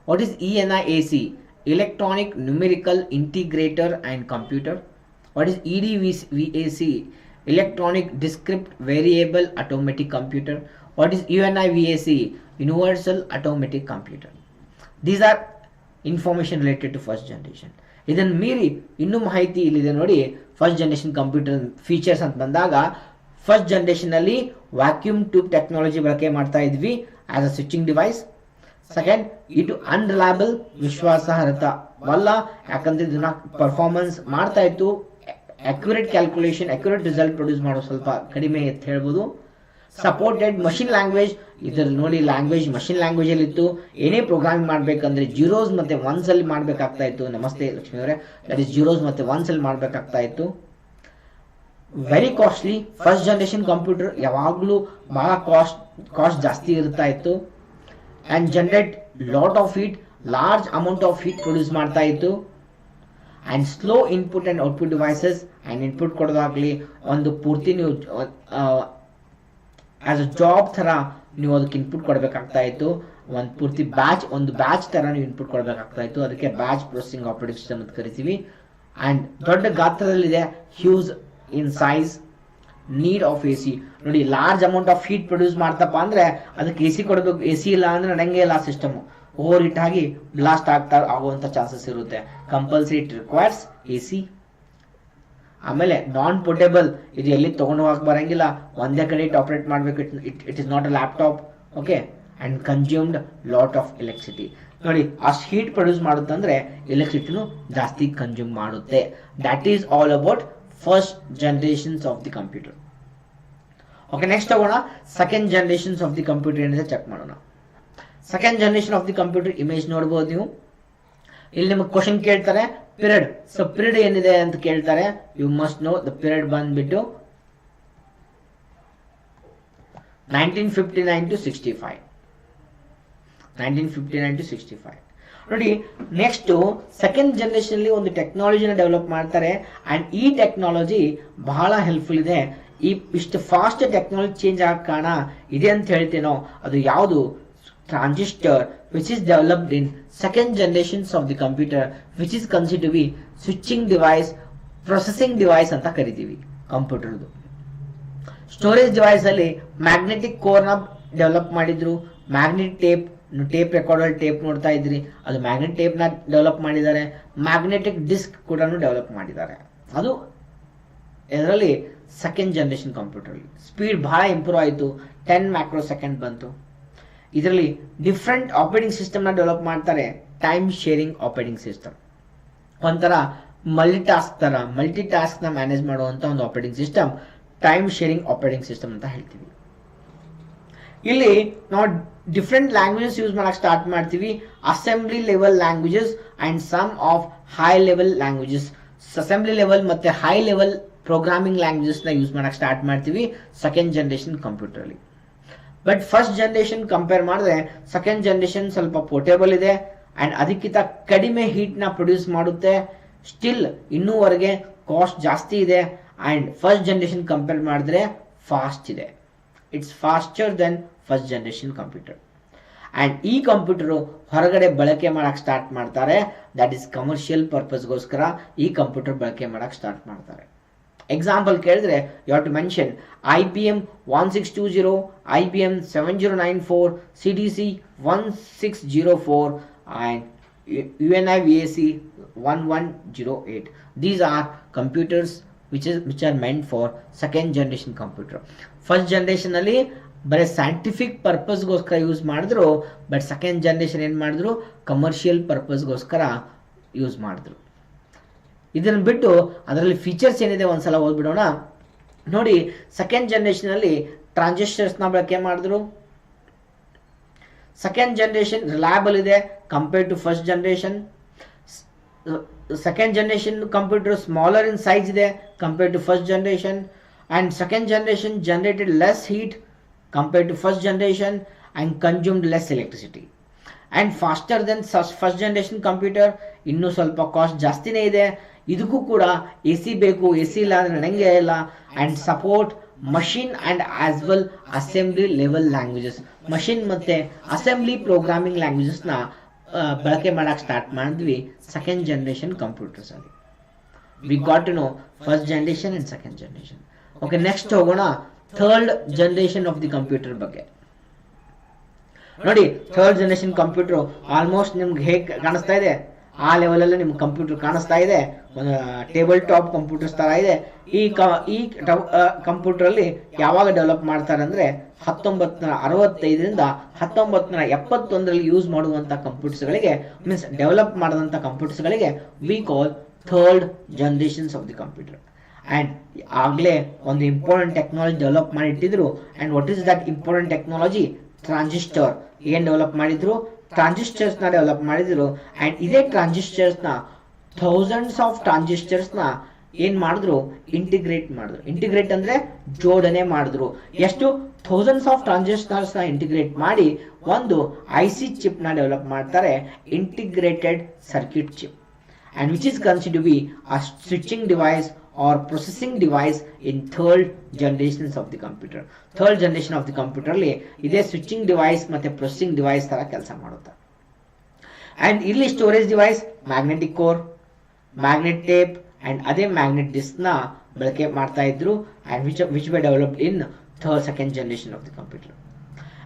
What is ENIAC? Electronic Numerical Integrator and Computer. What is EDVAC? Electronic Discrete Variable Automatic Computer. What is UNIVAC? Universal Automatic Computer. These are information related to first generation. ಇದನ್ನು ಮೀರಿ ಇನ್ನೂ ಮಾಹಿತಿ ಇಲ್ಲಿದೆ ನೋಡಿ. First generation computer features ಅಂತ ಬಂದಾಗ, first generation ಅಲ್ಲಿ vacuum tube technology ಬಳಕೆ ಮಾಡ್ತಾ ಇದ್ವಿ as a switching device. Second, ಇದು ಅನ್ರಿಲಯಬಲ್, ವಿಶ್ವಾಸಾರ್ಹವಲ್ಲ, ಯಾಕಂದ್ರೆ ಇದನ್ನ ಪರ್ಫಾರ್ಮೆನ್ಸ್ ಮಾಡ್ತಾ ಇತ್ತು. Accurate calculation, accurate result produce ಮಾಡೋ ಸ್ವಲ್ಪ ಕಡಿಮೆ ಅಂತ ಹೇಳ್ಬೋದು. ಸಪೋರ್ಟೆಡ್ ಮಷಿನ್ ಲ್ಯಾಂಗ್ವೇಜ್, ಇದ್ರಲ್ಲಿ ನೋಡಿ ಲ್ಯಾಂಗ್ವೇಜ್ ಮಷಿನ್ ಲ್ಯಾಂಗ್ವೇಜ್ ಅಲ್ಲಿ ಇತ್ತು. ಏನೇ ಪ್ರೋಗ್ರಾಮಿಂಗ್ ಮಾಡ್ಬೇಕಂದ್ರೆ ಜೀರೋಸ್ ಮತ್ತೆ ಒನ್ಸ್ ಅಲ್ಲಿ ಮಾಡ್ಬೇಕಾಗ್ತಾ ಇತ್ತು. ನಮಸ್ತೆ ಲಕ್ಷ್ಮಿ ಅವರೇ, ದಟ್ ಇಸ್ ಜೀರೋಸ್ ಮತ್ತೆ ಒನ್ಸ್ ಅಲ್ಲಿ ಮಾಡ್ಬೇಕಾಗ್ತಾ ಇತ್ತು. Very costly, first generation computer ಯಾವಾಗ್ಲೂ ಬಹಳ ಕಾಸ್ಟ್ ಜಾಸ್ತಿ ಇರ್ತಾ ಇತ್ತು. And generate lot of heat, large amount of heat produce ಮಾಡ್ತಾ ಇತ್ತು. And slow input and output devices. And input ಕೊಡೋದಾಗ್ಲಿ ಒಂದು ಪೂರ್ತಿ ನೀವು ಆಸ್ ಅ ಜಾಬ್ ತರ ನೀವು ಅದಕ್ಕೆ ಇನ್ಪುಟ್ ಕೊಡಬೇಕಾಗ್ತಾ ಇತ್ತು. ಒಂದು ಬ್ಯಾಚ್ ತರ ನೀವು ಇನ್ಪುಟ್ ಕೊಡಬೇಕಾಗ್ತಾ ಇತ್ತು. ಅದಕ್ಕೆ ಬ್ಯಾಚ್ ಪ್ರೊಸೆಸಿಂಗ್ ಆಪರೇಟಿಂಗ್ ಸಿಸ್ಟಮ್ ಅಂತ ಕರಿತೀವಿ. ಅಂಡ್ ದೊಡ್ಡ ಗಾತ್ರದಲ್ಲಿದೆ, huge in size, need of AC. ನೋಡಿ, large amount of heat produce ಮಾಡ್ತಪ್ಪ ಅಂದ್ರೆ ಅದಕ್ಕೆ AC ಕೊಡಬೇಕು. AC ಇಲ್ಲ ಅಂದ್ರೆ ನಡೆಯಂಗೆ ಇಲ್ಲ ಸಿಸ್ಟಮ್. ಓವರ್ ಹೀಟ್ ಆಗಿ ಬ್ಲಾಸ್ಟ್ ಆಗುವಂತ ಚಾನ್ಸಸ್ ಇರುತ್ತೆ. Compulsory it requires AC. ಆಮೇಲೆ ನಾನ್ ಪೋರ್ಟೇಬಲ್, ಇದು ಎಲ್ಲಿ ತಗೊಂಡು ಹೋಗಕ್ಕೆ ಬರಂಗಿಲ್ಲ, ಒಂದೇ ಕಡೆ ಇಟ್ ಆಪರೇಟ್ ಮಾಡಬೇಕು. It is not a laptop. Okay, and consumed lot of electricity. ನೋಡಿ, ಅಷ್ಟು ಹೀಟ್ ಪ್ರೊಡ್ಯೂಸ್ ಮಾಡುತ್ತಂದ್ರೆ ಎಲೆಕ್ಟ್ರಿಸಿಟಿನೂ ಜಾಸ್ತಿ ಕನ್ಸ್ಯೂಮ್ ಮಾಡುತ್ತೆ. That is all about first generations of the computer. Okay, next ತಗೋಣ second generations of the computer ಏನಿದೆ check ಮಾಡೋಣ. Second generation of the computer image ನೋಡಬಹುದು ನೀವು. ಇಲ್ಲಿ ನಿಮಗೆ ಕ್ವಶನ್ ಕೇಳ್ತಾರೆ ಪೀರಿಯಡ್. ಸೊ ಪೀರಿಯಡ್ ಏನಿದೆ ಅಂತ ಕೇಳ್ತಾರೆ. You must know the period ಬಂದ್ಬಿಟ್ಟು 1959 to 65. 1959 to 65. ನೋಡಿ, ನೆಕ್ಸ್ಟ್ ಸೆಕೆಂಡ್ ಜನರೇಷನ್ ಅಲ್ಲಿ ಒಂದು ಟೆಕ್ನಾಲಜಿನ ಡೆವಲಪ್ ಮಾಡ್ತಾರೆ. ಅಂಡ್ ಈ ಟೆಕ್ನಾಲಜಿ ಬಹಳ ಹೆಲ್ಪ್ಫುಲ್ ಇದೆ. ಇಷ್ಟು ಫಾಸ್ಟ್ ಟೆಕ್ನಾಲಜಿ ಚೇಂಜ್ ಆಗ ಕಾರಣ ಇದೆ ಅಂತ ಹೇಳ್ತೇನೋ ಅದು ಯಾವುದು? Transistor, which is developed in second generations of the computer, which is considered to be switching device, processing device ಅಂತ ಕರಿತೀವಿ ಕಂಪ್ಯೂಟರ್ದು. ಸ್ಟೋರೇಜ್ ಡಿವೈಸ್ ಅಲ್ಲಿ ಮ್ಯಾಗ್ನೆಟಿಕ್ ಕೋರ್ ನ ಡೆವಲಪ್ ಮಾಡಿದ್ರು. ಮ್ಯಾಗ್ನೆಟಿಕ್ ಟೇಪ್ ರೆಕಾರ್ಡರ್ ಟೇಪ್ ನೋಡ್ತಾ ಇದ್ರಿ, ಅದು ಮ್ಯಾಗ್ನೆಟಿಕ್ ಟೇಪ್ ನ ಡೆವಲಪ್ ಮಾಡಿದ್ದಾರೆ. ಮ್ಯಾಗ್ನೆಟಿಕ್ ಡಿಸ್ಕ್ ಕೂಡ ಡೆವಲಪ್ ಮಾಡಿದ್ದಾರೆ. ಅದು ಇದರಲ್ಲಿ ಸೆಕೆಂಡ್ ಜನರೇಷನ್ ಕಂಪ್ಯೂಟರ್. ಸ್ಪೀಡ್ ಬಹಳ ಇಂಪ್ರೂವ್ ಆಯಿತು, 10 ಮೈಕ್ರೋ ಸೆಕೆಂಡ್ ಬಂತು. ಇದರಲ್ಲಿ ಡಿಫ್ರೆಂಟ್ ಆಪರೇಟಿಂಗ್ ಸಿಸ್ಟಮ್ ನ ಡೆವಲಪ್ ಮಾಡ್ತಾರೆ. ಟೈಮ್ ಶೇರಿಂಗ್ ಆಪರೇಟಿಂಗ್ ಸಿಸ್ಟಮ್, ಒಂಥರ ಮಲ್ಟಿ ಟಾಸ್ಕ್ ನ ಮ್ಯಾನೇಜ್ ಮಾಡುವಂತ ಒಂದು operating system time sharing operating system ಅಂತ ಹೇಳ್ತೀವಿ. ಇಲ್ಲಿ ನಾವು ಡಿಫ್ರೆಂಟ್ ಲ್ಯಾಂಗ್ವೇಜಸ್ ಯೂಸ್ ಮಾಡಕ್ ಸ್ಟಾರ್ಟ್ ಮಾಡ್ತೀವಿ. Assembly level languages and some of high level languages. Assembly level ಮತ್ತೆ ಹೈ ಲೆವೆಲ್ ಪ್ರೋಗ್ರಾಮಿಂಗ್ ಲ್ಯಾಂಗ್ವೇಜಸ್ ನ ಯೂಸ್ ಮಾಡಕ್ ಸ್ಟಾರ್ಟ್ ಮಾಡ್ತೀವಿ ಸೆಕೆಂಡ್ ಜನರೇಷನ್ ಕಂಪ್ಯೂಟರ್ ಅಲ್ಲಿ. ಬಟ್ ಫಸ್ಟ್ ಜನರೇಷನ್ ಕಂಪೇರ್ ಮಾಡಿದ್ರೆ ಸೆಕೆಂಡ್ ಜನರೇಷನ್ ಸ್ವಲ್ಪ ಪೋರ್ಟೇಬಲ್ ಇದೆ ಅಂಡ್ ಅದಕ್ಕಿಂತ ಕಡಿಮೆ ಹೀಟ್ ನ ಪ್ರೊಡ್ಯೂಸ್ ಮಾಡುತ್ತೆ. ಸ್ಟಿಲ್ ಇನ್ನೂವರೆಗೆ ಕಾಸ್ಟ್ ಜಾಸ್ತಿ ಇದೆ. ಅಂಡ್ ಫಸ್ಟ್ ಜನರೇಷನ್ ಕಂಪೇರ್ ಮಾಡಿದ್ರೆ ಫಾಸ್ಟ್ ಇದೆ. It's faster than first generation computer. And ಈ ಕಂಪ್ಯೂಟರ್ ಹೊರಗಡೆ ಬಳಕೆ ಮಾಡಕ್ ಸ್ಟಾರ್ಟ್ ಮಾಡ್ತಾರೆ. ದಟ್ ಈಸ್ ಕಮರ್ಷಿಯಲ್ ಪರ್ಪಸ್ಗೋಸ್ಕರ ಈ ಕಂಪ್ಯೂಟರ್ ಬಳಕೆ ಮಾಡಕ್ ಸ್ಟಾರ್ಟ್ ಮಾಡ್ತಾರೆ. ಎಕ್ಸಾಂಪಲ್ ಕೇಳಿದ್ರೆ you have to mention IBM 1620, IBM 7094, CDC 1604 and UNIVAC 1108. These are computers which are meant for second generation computer. First generation ಅಲ್ಲಿ ಬರೀ ಸೈಂಟಿಫಿಕ್ ಪರ್ಪಸ್ಗೋಸ್ಕರ ಯೂಸ್ ಮಾಡಿದ್ರು. ಬಟ್ ಸೆಕೆಂಡ್ ಜನರೇಷನ್ ಏನ್ ಮಾಡಿದ್ರು? ಕಮರ್ಷಿಯಲ್ ಪರ್ಪಸ್ಗೋಸ್ಕರ ಯೂಸ್ ಮಾಡಿದ್ರು. ಇದನ್ನು ಬಿಟ್ಟು ಅದರಲ್ಲಿ ಫೀಚರ್ಸ್ ಏನಿದೆ ಒಂದ್ಸಲ ಓದ್ಬಿಡೋಣ. ನೋಡಿ, ಸೆಕೆಂಡ್ ಜನರೇಷನ್ ಅಲ್ಲಿ ಟ್ರಾನ್ಸಿಸ್ಟರ್ಸ್ ನ ಬಳಕೆ ಮಾಡಿದ್ರು. ಸೆಕೆಂಡ್ ಜನರೇಷನ್ ರಿಲಯಬಲ್ ಇದೆ compared to first generation. Second generation computer smaller in size ಇದೆ compared to first generation. And second generation generated less heat compared to first generation and consumed less electricity. And faster than first generation computer. ಇನ್ನೂ ಸ್ವಲ್ಪ cost ಜಾಸ್ತಿನೇ ಇದೆ. ಇದಕ್ಕೂ ಕೂಡ AC ಬೇಕು, AC ಇಲ್ಲ ಅಂದ್ರೆ ನಡೆಯಂಗೇ ಇಲ್ಲ. And support machine and as well assembly level languages. Machine ಮತ್ತೆ ಅಸೆಂಬ್ಲಿ ಪ್ರೋಗ್ರಾಮಿಂಗ್ ಲ್ಯಾಂಗ್ವೇಜಸ್ ನ ಬಳಕೆ ಮಾಡಕ್ ಸ್ಟಾರ್ಟ್ ಮಾಡಿದ್ವಿ ಸೆಕೆಂಡ್ ಜನರೇಷನ್ ಕಂಪ್ಯೂಟರ್ಸ್ ಅಲ್ಲಿ. We got to know first generation and second generation. Okay, next ಹೋಗೋಣ third generation of the computer ಬಗ್ಗೆ. ನೋಡಿ, third generation computer almost ನಿಮ್ಗೆ ಹೇಗೆ ಕಾಣಿಸ್ತಾ ಇದೆ? ಆ ಲೆವೆಲ್ ಅಲ್ಲಿ ನಿಮ್ಗೆ ಕಂಪ್ಯೂಟರ್ ಕಾಣಿಸ್ತಾ ಇದೆ. ಟೇಬಲ್ ಟಾಪ್ ಕಂಪ್ಯೂಟರ್ಸ್ ತರ ಇದೆ. ಈ ಕಂಪ್ಯೂಟರ್ ಅಲ್ಲಿ ಯಾವಾಗ ಡೆವಲಪ್ ಮಾಡ್ತಾರೆ ಅಂದ್ರೆ 1965ರಿಂದ 1971 ಯೂಸ್ ಮಾಡುವಂತ ಕಂಪ್ಯೂಟರ್ಸ್ ಗಳಿಗೆ, ಮೀನ್ಸ್ ಡೆವಲಪ್ ಮಾಡಿದಂತ ಕಂಪ್ಯೂಟರ್ಸ್ ಗಳಿಗೆ we call third generations of the computer. And ಆಗ್ಲೇ ಒಂದು ಇಂಪಾರ್ಟೆಂಟ್ ಟೆಕ್ನಾಲಜಿ ಡೆವಲಪ್ ಮಾಡಿ ಇಟ್ಟಿದ್ರು. And what is that important technology? Transistor. ಏನ್ ಡೆವಲಪ್ ಮಾಡಿದ್ರು? ಟ್ರಾನ್ಸಿಸ್ಟರ್ಸ್ ನ ಡೆವಲಪ್ ಮಾಡಿದ್ರು. ಅಂಡ್ ಇದೇ ಟ್ರಾನ್ಸಿಸ್ಟರ್ಸ್ ನ ಥೌಸಂಡ್ಸ್ ಆಫ್ ಟ್ರಾನ್ಸಿಸ್ಟರ್ಸ್ ನ ಏನ್ ಮಾಡಿದ್ರು? ಇಂಟಿಗ್ರೇಟ್ ಮಾಡಿದ್ರು. ಇಂಟಿಗ್ರೇಟ್ ಅಂದ್ರೆ ಜೋಡಣೆ ಮಾಡಿದ್ರು. ಎಷ್ಟು? ಥೌಸಂಡ್ಸ್ ಆಫ್ ಟ್ರಾನ್ಸಿಸ್ಟರ್ಸ್ ನ ಇಂಟಿಗ್ರೇಟ್ ಮಾಡಿ ಒಂದು IC ಚಿಪ್ ನ ಡೆವಲಪ್ ಮಾಡ್ತಾರೆ, integrated circuit chip. And which is considered to be a switching device or processing device in third generations of the computer. Third generation of the computer ಅಲ್ಲಿ ಇದೇ switching device ಮತ್ತೆ processing device ತರ ಕೆಲಸ ಮಾಡುತ್ತೆ. And ಇಲ್ಲಿ storage device magnetic core, magnet tape and ಅದೇ magnet disc ನ ಬಳಕೆ ಮಾಡ್ತಾ ಇದ್ರು. And which were developed in third second generation of the computer.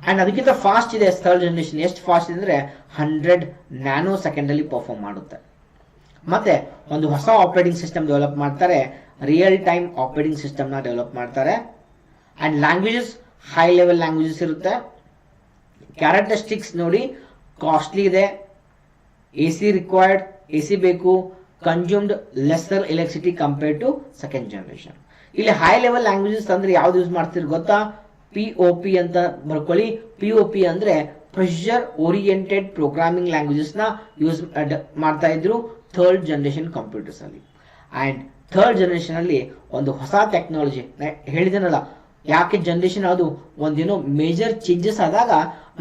And ಅದಕ್ಕಿಂತ ಫಾಸ್ಟ್ ಇದೆ ಥರ್ಡ್ ಜನರೇಷನ್. ಎಷ್ಟು ಫಾಸ್ಟ್ ಇದೆ ಅಂದ್ರೆ 100 ನ್ಯಾನೋ ಸೆಕೆಂಡ್ ಅಲ್ಲಿ ಪರ್ಫಾರ್ಮ್ ಮಾಡುತ್ತೆ. ಮತ್ತೆ ಒಂದು ಹೊಸ ಆಪರೇಟಿಂಗ್ ಸಿಸ್ಟಮ್ ಡೆವಲಪ್ ಮಾಡ್ತಾರೆ, ರಿಯಲ್ ಟೈಮ್ ಆಪರೇಟಿಂಗ್ ಸಿಸ್ಟಮ್ ನ ಡೆವಲಪ್ ಮಾಡ್ತಾರೆ. And languages high level languages ಇರುತ್ತೆ. ಕ್ಯಾರೆಕ್ಟರಿಸ್ಟಿಕ್ಸ್ ನೋಡಿ, ಕಾಸ್ಟ್ಲಿ ಇದೆ, AC ರಿಕ್ವೈರ್ಡ್, AC ಬೇಕು, consumed lesser electricity compared to second generation. ಇಲ್ಲಿ ಹೈ ಲೆವೆಲ್ ಲ್ಯಾಂಗ್ವೇಜಸ್ ಅಂದ್ರೆ ಯಾವ್ದು ಯೂಸ್ ಮಾಡ್ತೀರಿ ಗೊತ್ತಾ? POP ಅಂತ ಬರ್ಕೊಳ್ಳಿ. POP ಅಂದ್ರೆ ಪ್ರೆಷರ್ ಓರಿಯೆಂಟೆಡ್ ಪ್ರೋಗ್ರಾಮಿಂಗ್ ಲ್ಯಾಂಗ್ವೇಜಸ್ ನ ಯೂಸ್ ಮಾಡ್ತಾ ಇದ್ರು ಥರ್ಡ್ ಜನರೇಷನ್ ಕಂಪ್ಯೂಟರ್ಸ್ ಅಲ್ಲಿ. ಅಂಡ್ ಥರ್ಡ್ ಜನರೇಷನ್ ಅಲ್ಲಿ ಒಂದು ಹೊಸ ಟೆಕ್ನಾಲಜಿ ಹೇಳಿದನಲ್ಲ, ಯಾಕೆ ಜನರೇಷನ್ ಅದು ಒಂದೇನೋ ಮೇಜರ್ ಚೇಂಜಸ್ ಆದಾಗ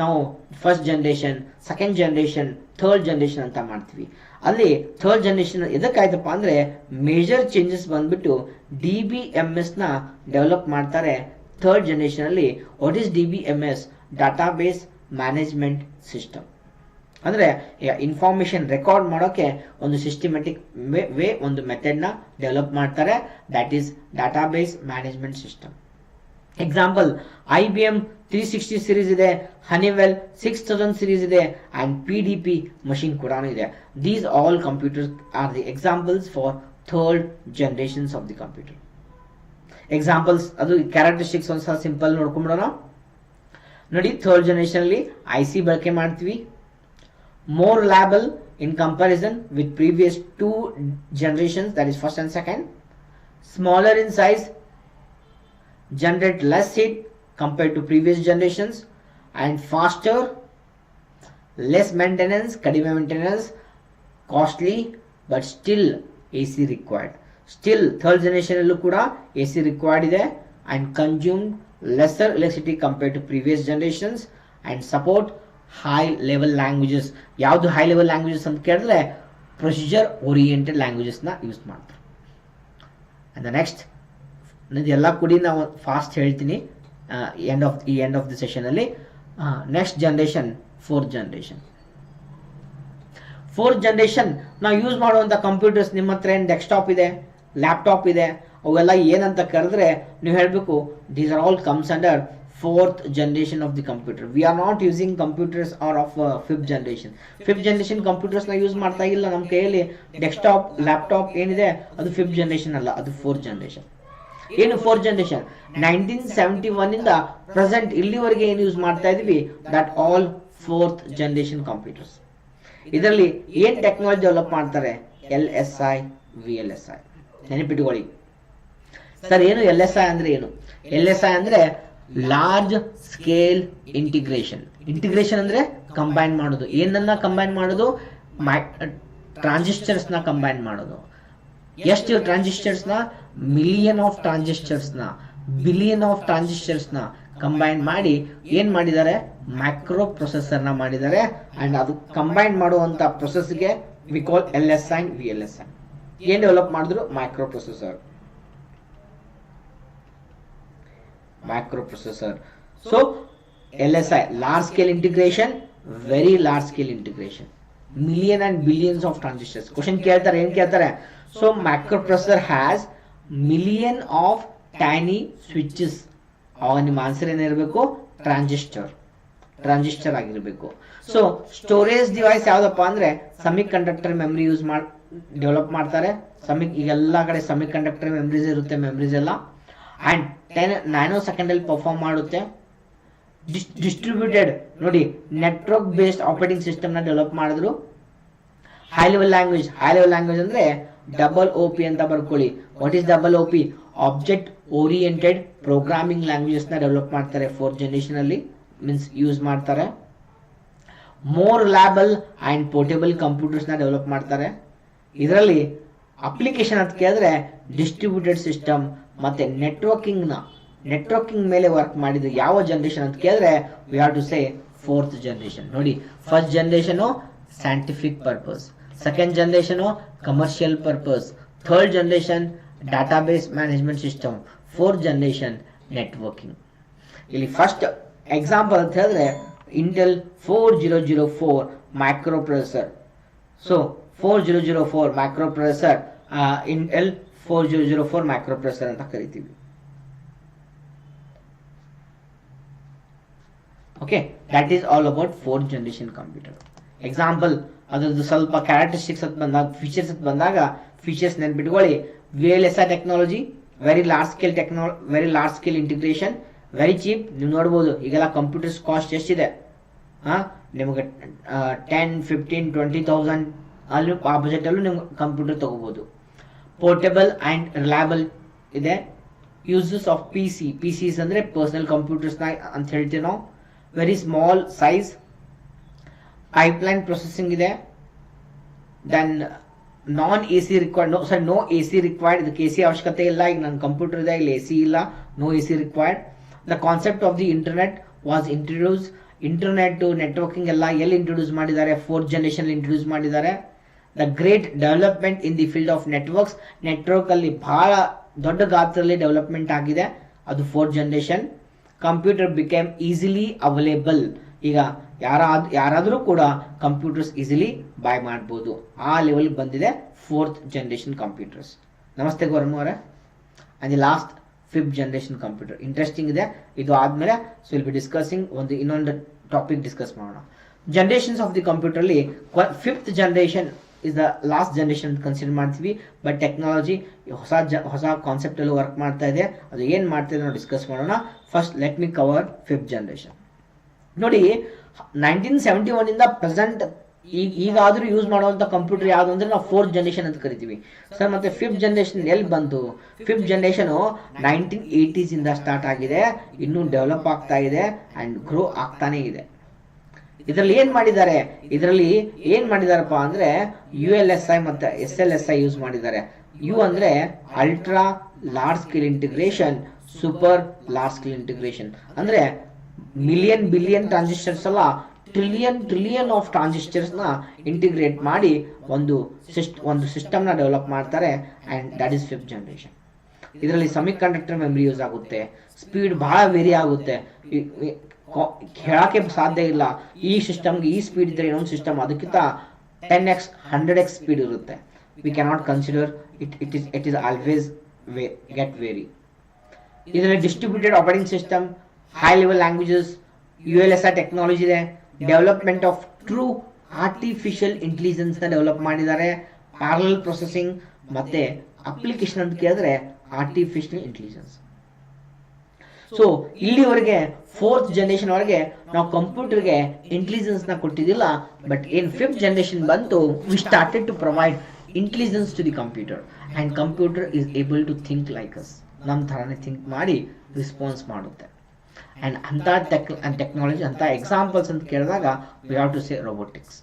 ನಾವು first generation, second generation, third generation ಅಂತ ಮಾಡ್ತೀವಿ. ಅಲ್ಲಿ ಥರ್ಡ್ ಜನರೇಷನ್ ಎದಕ್ಕಾಯ್ತಪ್ಪ ಅಂದ್ರೆ ಮೇಜರ್ ಚೇಂಜಸ್ ಬಂದ್ಬಿಟ್ಟು DBMS ನ ಡೆವಲಪ್ ಮಾಡ್ತಾರೆ ಥರ್ಡ್ ಜನರೇಷನ್ ಅಲ್ಲಿ. What is DBMS? Database management system. ಅಂದ್ರೆ ಇನ್ಫಾರ್ಮೇಶನ್ ರೆಕಾರ್ಡ್ ಮಾಡೋಕೆ ಒಂದು ಸಿಸ್ಟಮ್ಯಾಟಿಕ್ ವೇ ಒಂದು ಮೆಥಡ್ ನ ಡೆವಲಪ್ ಮಾಡ್ತಾರೆ. That is database management system. Example IBM 360 series ಇದೆ, Honeywell 6000 ಸೀರೀಸ್ ಇದೆ, ಅಂಡ್ PDP ಮಷೀನ್ ಕೂಡ ಇದೆ. These all computers are the examples for third generations of the computer. Examples ಅದು ಕ್ಯಾರೆಕ್ಟರಿಸ್ಟಿಕ್ಸ್ ಒಂದ್ಸಲ simple ನೋಡ್ಕೊಂಡ್ಬಿಡೋಣ. ನೋಡಿ, ಥರ್ಡ್ ಜನರೇಷನ್ ಅಲ್ಲಿ IC ಬಳಕೆ ಮಾಡ್ತೀವಿ. More reliable in comparison with previous two generations, that is first and second. Smaller in size, generate less heat compared to previous generations, and faster, less maintenance, kadime maintenance, costly, but still AC required. Still third generation allu kuda AC required ide, and consumed lesser electricity compared to previous generations, and support high level languages. ಯಾವುದು high level languages ಅಂತ ಕೇಳಿದ್ರೆ procedure oriented languages ನ use ಮಾಡ್ತಾರೆ. And next ಇದೆಲ್ಲ ಕೂಡಿ ನಾವು fast ಹೇಳ್ತೀನಿ end of the session ಅಲ್ಲಿ. Next generation fourth generation. Fourth generation ನಾವು ಯೂಸ್ ಮಾಡುವಂತ ಕಂಪ್ಯೂಟರ್ಸ್, ನಿಮ್ಮ ಹತ್ರ ಏನು ಡೆಸ್ಕ್ಟಾಪ್ ಇದೆ, ಲ್ಯಾಪ್ಟಾಪ್ ಇದೆ, ಅವೆಲ್ಲ ಏನಂತ ಕರೆದ್ರೆ ನೀವು ಹೇಳಬೇಕು these are all comes under fourth generation of the computer. We are not using computers or of fifth generation. Fifth generation computers na use ಮಾಡ್ತಾ ಇಲ್ಲ. ನಮ್ಮ ಕೈಯಲ್ಲಿ ಡೆಸ್ಕ್ಟಾಪ್, ಲ್ಯಾಪ್ಟಾಪ್ ಏನಿದೆ ಅದು ಫಿಫ್ತ್ ಜನರೇಷನ್ ಅಲ್ಲ, ಅದು ಫೋರ್ತ್ ಜನರೇಷನ್. ಏನು ಫೋರ್ತ್ ಜನರೇಷನ್? 1971 ಇಂದ ಪ್ರೆಸೆಂಟ್ ಇಲ್ಲಿವರೆಗೆ ಏನು ಯೂಸ್ ಮಾಡ್ತಾ ಇದೀವಿ, that all fourth generation computers. ಇದರಲ್ಲಿ ಏನ್ ಟೆಕ್ನಾಲಜಿ ಡೆವಲಪ್ ಮಾಡ್ತಾರೆ? LSI, VLSI. ನೆನಪಿಟ್ಟುಕೊಳ್ಳಿ ಸರ್. ಏನು LSI ಅಂದ್ರೆ ಏನು? LSI ಅಂದ್ರೆ ಲಾರ್ಜ್ ಸ್ಕೇಲ್ ಇಂಟಿಗ್ರೇಷನ್. ಇಂಟಿಗ್ರೇಷನ್ ಅಂದ್ರೆ ಕಂಬೈನ್ ಮಾಡೋದು. ಏನನ್ನ ಕಂಬೈನ್ ಮಾಡೋದು? ಟ್ರಾನ್ಸಿಸ್ಟರ್ಸ್ ನ ಕಂಬೈನ್ ಮಾಡೋದು. ಎಷ್ಟು ಟ್ರಾನ್ಸಿಸ್ಟರ್ಸ್ ನ? ಮಿಲಿಯನ್ ಆಫ್ ಟ್ರಾನ್ಸಿಸ್ಟರ್ಸ್ ನ, ಬಿಲಿಯನ್ ಆಫ್ ಟ್ರಾನ್ಸಿಸ್ಟರ್ಸ್ ನ ಕಂಬೈನ್ ಮಾಡಿ ಏನ್ ಮಾಡಿದ್ದಾರೆ? ಮೈಕ್ರೋ ಪ್ರೊಸೆಸರ್ ನ ಮಾಡಿದ್ದಾರೆ. ಅಂಡ್ ಅದು ಕಂಬೈನ್ ಮಾಡುವಂತ ಪ್ರೊಸೆಸ್ಗೆ we call LSI and VLSI. ಏನ್ ಡೆವಲಪ್ ಮಾಡಿದ್ರು? Microprocessor. Microprocessor. So LSI, large scale integration, very large scale integration, million and billions of transistors. Question ಕೇಳ್ತಾರೆ, ಏನ್ ಕೇಳ್ತಾರೆ? So microprocessor has million of tiny switches. ಅವಾಗ ನಿಮ್ಮ answer ಏನಿರಬೇಕು? Transistor ಆಗಿರಬೇಕು. So storage device ಯಾವ್ದಪ್ಪ ಅಂದ್ರೆ ಸೆಮಿಕಂಡಕ್ಟರ್ ಮೆಮರಿ ಯೂಸ್ ಡೆವಲಪ್ ಮಾಡ್ತಾರೆ. ಈಗೆಲ್ಲ ಕಡೆ ಸೆಮಿಕಂಡಕ್ಟರ್ ಮೆಮರೀಸ್ ಇರುತ್ತೆ, ಮೆಮರೀಸ್ ಎಲ್ಲ. ಅಂಡ್ 10 ನ್ಯಾನೋ ಸೆಕೆಂಡ್ ಅಲ್ಲಿ ಪರ್ಫಾರ್ಮ್ ಮಾಡುತ್ತೆ. ಡಿಸ್ಟ್ರಿಬ್ಯೂಟೆಡ್ ನೋಡಿ, ನೆಟ್ವರ್ಕ್ ಬೇಸ್ಡ್ ಆಪರೇಟಿಂಗ್ ಸಿಸ್ಟಮ್ ನ ಡೆವಲಪ್ ಮಾಡಿದ್ರು. High level language. High level language ಅಂದ್ರೆ OOP ಅಂತ ಬರ್ಕೊಳ್ಳಿ. What is OOP? Object oriented programming languages ನ ಡೆವಲಪ್ ಮಾಡ್ತಾರೆ ಫೋರ್ತ್ ಜನರೇಷನ್ ಅಲ್ಲಿ, ಮೀನ್ಸ್ ಯೂಸ್ ಮಾಡ್ತಾರೆ. More reliable and portable computers ನ ಡೆವಲಪ್ ಮಾಡ್ತಾರೆ. ಇದರಲ್ಲಿ ಅಪ್ಲಿಕೇಶನ್ ಅಂತ ಕೇಳಿದ್ರೆ ಡಿಸ್ಟ್ರಿಬ್ಯೂಟೆಡ್ ಸಿಸ್ಟಮ್ ಮತ್ತೆ ನೆಟ್ವರ್ಕಿಂಗ್ ಮೇಲೆ ವರ್ಕ್ ಮಾಡಿದ ಯಾವ ಜನರೇಷನ್ ಅಂತ ಕೇಳಿದ್ರೆ we have to say fourth generation. ನೋಡಿ, first generation scientific purpose, second generation commercial purpose, third generation database management system, fourth generation networking. ಇಲ್ಲಿ ಫಸ್ಟ್ ಎಕ್ಸಾಂಪಲ್ ಅಂತ ಹೇಳಿದ್ರೆ Intel 4004 microprocessor. So 4004 microprocessor, Intel 4004 microprocessor ಅಂತ ಕರಿತೀವಿ. Okay, that is all about fourth generation computer. Example ಅದ್ರದ್ದು ಸ್ವಲ್ಪ characteristics ಅಂತ ಬಂದಾಗ, features ಅಂತ ಬಂದಾಗ, ಫೀಚರ್ಸ್ ನೆನ್ಪಿಟ್ಕೊಳ್ಳಿ. VLSI technology, very large scale integration, very cheap. ನೀವು ನೋಡ್ಬೋದು ಈಗೆಲ್ಲ ಕಂಪ್ಯೂಟರ್ಸ್ ಕಾಸ್ಟ್ ಎಷ್ಟಿದೆ, ನಿಮಗೆ 10, 15, 20,000 ಅಲ್ಲಿ ಆ ಬಜೆಟಲ್ಲೂ ನಿಮ್ಗೆ ಕಂಪ್ಯೂಟರ್ ತಗೋಬೋದು. ಪೋರ್ಟೇಬಲ್ ಆ್ಯಂಡ್ ರಿಲಯಬಲ್ ಇದೆ. ಯೂಸಸ್ ಆಫ್ PCs ಅಂದರೆ ಪರ್ಸನಲ್ ಕಂಪ್ಯೂಟರ್ಸ್ನ ಅಂತ ಹೇಳ್ತೀವಿ ನಾವು. Very small size, pipeline processing ಇದೆ. Then non AC required, no AC required. ಇದಕ್ಕೆ AC ಅವಶ್ಯಕತೆ ಇಲ್ಲ. ಈಗ ನನ್ನ ಕಂಪ್ಯೂಟರ್ ಇದೆ, ಇಲ್ಲಿ AC ಇಲ್ಲ, no AC required. The concept of the internet was introduce. Internet networking ಎಲ್ಲ ಎಲ್ಲಿ ಇಂಟ್ರೊಡ್ಯೂಸ್ ಮಾಡಿದ್ದಾರೆ? ಫೋರ್ತ್ ಜನರೇಷನ್ ಇಂಟ್ರೊಡ್ಯೂಸ್ ಮಾಡಿದ್ದಾರೆ. The great development in the field of networks. Network ಅಲ್ಲಿ ಬಹಳ ದೊಡ್ಡ ಗಾತ್ರದಲ್ಲಿ ಡೆವಲಪ್ಮೆಂಟ್ ಆಗಿದೆ, ಅದು fourth generation. Computer became easily available. ಈಗ ಯಾರಾದರೂ ಕೂಡ ಕಂಪ್ಯೂಟರ್ಸ್ ಈಸಿಲಿ ಬೈ ಮಾಡ್ಬೋದು, ಆ ಲೆವೆಲ್ ಬಂದಿದೆ ಫೋರ್ತ್ ಜನರೇಷನ್ ಕಂಪ್ಯೂಟರ್ಸ್. ನಮಸ್ತೆ ಗೌರಮ್ ಅವರೇ. And the last fifth generation computer interesting ಇದೆ. ಇದು ಆದ್ಮೇಲೆ ಸೊ ವಿಲ್ ಬಿ ಡಿಸ್ಕಸಿಂಗ್ ಇನ್ನೊಂದು ಟಾಪಿಕ್ ಡಿಸ್ಕಸ್ ಮಾಡೋಣ. ಜನರೇಷನ್ಸ್ ಆಫ್ ದಿ ಕಂಪ್ಯೂಟರ್ ಅಲ್ಲಿ fifth generation is the last generation ಅಂತ ಕನ್ಸಿಡರ್ ಮಾಡ್ತೀವಿ. ಬಟ್ ಟೆಕ್ನಾಲಜಿ ಹೊಸ ಕಾನ್ಸೆಪ್ಟ್ ಅಲ್ಲಿ ವರ್ಕ್ ಮಾಡ್ತಾ ಇದೆ. ಅದು ಏನ್ ಮಾಡ್ತಾ ಇದೆ ನಾವು ಡಿಸ್ಕಸ್ ಮಾಡೋಣ. First let me cover fifth generation. ನೋಡಿ, 1971 ಇಂದ ಪ್ರೆಸೆಂಟ್ ಈಗಾದ್ರೂ ಯೂಸ್ ಮಾಡುವಂತ ಕಂಪ್ಯೂಟರ್ ಯಾವ್ದು ಅಂದ್ರೆ ನಾವು ಫೋರ್ತ್ ಜನರೇಷನ್ ಅಂತ ಕರಿತೀವಿ ಸರ್. ಮತ್ತೆ ಫಿಫ್ತ್ ಜನರೇಷನ್ ಎಲ್ಲಿ ಬಂತು? ಫಿಫ್ತ್ ಜನರೇಷನ್ 1980s ಇಂದ ಸ್ಟಾರ್ಟ್ ಆಗಿದೆ, ಇನ್ನೂ ಡೆವಲಪ್ ಆಗ್ತಾ ಇದೆ ಅಂಡ್ ಗ್ರೋ ಆಗ್ತಾನೆ ಇದೆ. ಇದರಲ್ಲಿ ಏನ್ ಮಾಡಿದಾರಪ್ಪ ಅಂದ್ರೆ ULSI ಮತ್ತೆ SLSI ಯೂಸ್ ಮಾಡಿದ್ದಾರೆ. ಯು ಅಂದ್ರೆ ultra large scale integration, super large scale integration ಅಂದ್ರೆ ಬಿಲಿಯನ್ ಟ್ರಾನ್ಸಿಸ್ಟರ್ಸ್ ಅಲ್ಲ, ಟ್ರಿಲಿಯನ್ ಆಫ್ ಟ್ರಾನ್ಸಿಸ್ಟರ್ಸ್ ನ ಇಂಟಿಗ್ರೇಟ್ ಮಾಡಿ ಒಂದು ಸಿಸ್ಟಮ್ ನ ಡೆವಲಪ್ ಮಾಡ್ತಾರೆ. And that is fifth generation. ಇದರಲ್ಲಿ ಸೆಮಿಕಂಡಕ್ಟರ್ ಮೆಮರಿ ಯೂಸ್ ಆಗುತ್ತೆ, ಸ್ಪೀಡ್ ಬಹಳ ವೇರಿ ಆಗುತ್ತೆ, ಹೇಳಕ್ಕೆ ಸಾಧ್ಯ ಇಲ್ಲ. ಈ ಸಿಸ್ಟಮ್ಗೆ ಈ ಸ್ಪೀಡ್ ಇದ್ರೆ ಇನ್ನೊಂದು ಸಿಸ್ಟಮ್ ಅದಕ್ಕಿಂತ 10x 100x ಸ್ಪೀಡ್ ಇರುತ್ತೆ. We cannot consider it is always get very. ಇದರಲ್ಲಿ distributed operating system, high level languages, ULSI technology ಇದೆ. Development of true artificial intelligence ನ ಡೆವಲಪ್ ಮಾಡಿದ್ದಾರೆ. ಪ್ಯಾರಲಲ್ ಪ್ರೊಸೆಸಿಂಗ್ ಮತ್ತೆ ಅಪ್ಲಿಕೇಶನ್ ಅಂತ ಕೇಳಿದ್ರೆ ಆರ್ಟಿಫಿಷಿಯಲ್ ಇಂಟೆಲಿಜೆನ್ಸ್. ಸೊ ಇಲ್ಲಿವರೆಗೆ fourth generation ವರೆಗೆ ನಾವು ಕಂಪ್ಯೂಟರ್ಗೆ ಇಂಟೆಲಿಜೆನ್ಸ್ ನ ಕೊಟ್ಟಿದ್ದಿಲ್ಲ. ಬಟ್ ಏನ್ ಫಿಫ್ತ್ ಜನರೇಷನ್ ಬಂತು, we started to provide intelligence to the computer and computer is able to think like us. ನಮ್ಮ ಥರನೇ ಥಿಂಕ್ ಮಾಡಿ ರೆಸ್ಪಾನ್ಸ್ ಮಾಡುತ್ತೆ. ಅಂಡ್ ಅಂತ ಟೆಕ್ನಾಲಜಿ ಅಂತ ಎಕ್ಸಾಂಪಲ್ಸ್ ಅಂತ ಕೇಳಿದಾಗ we have to say robotics.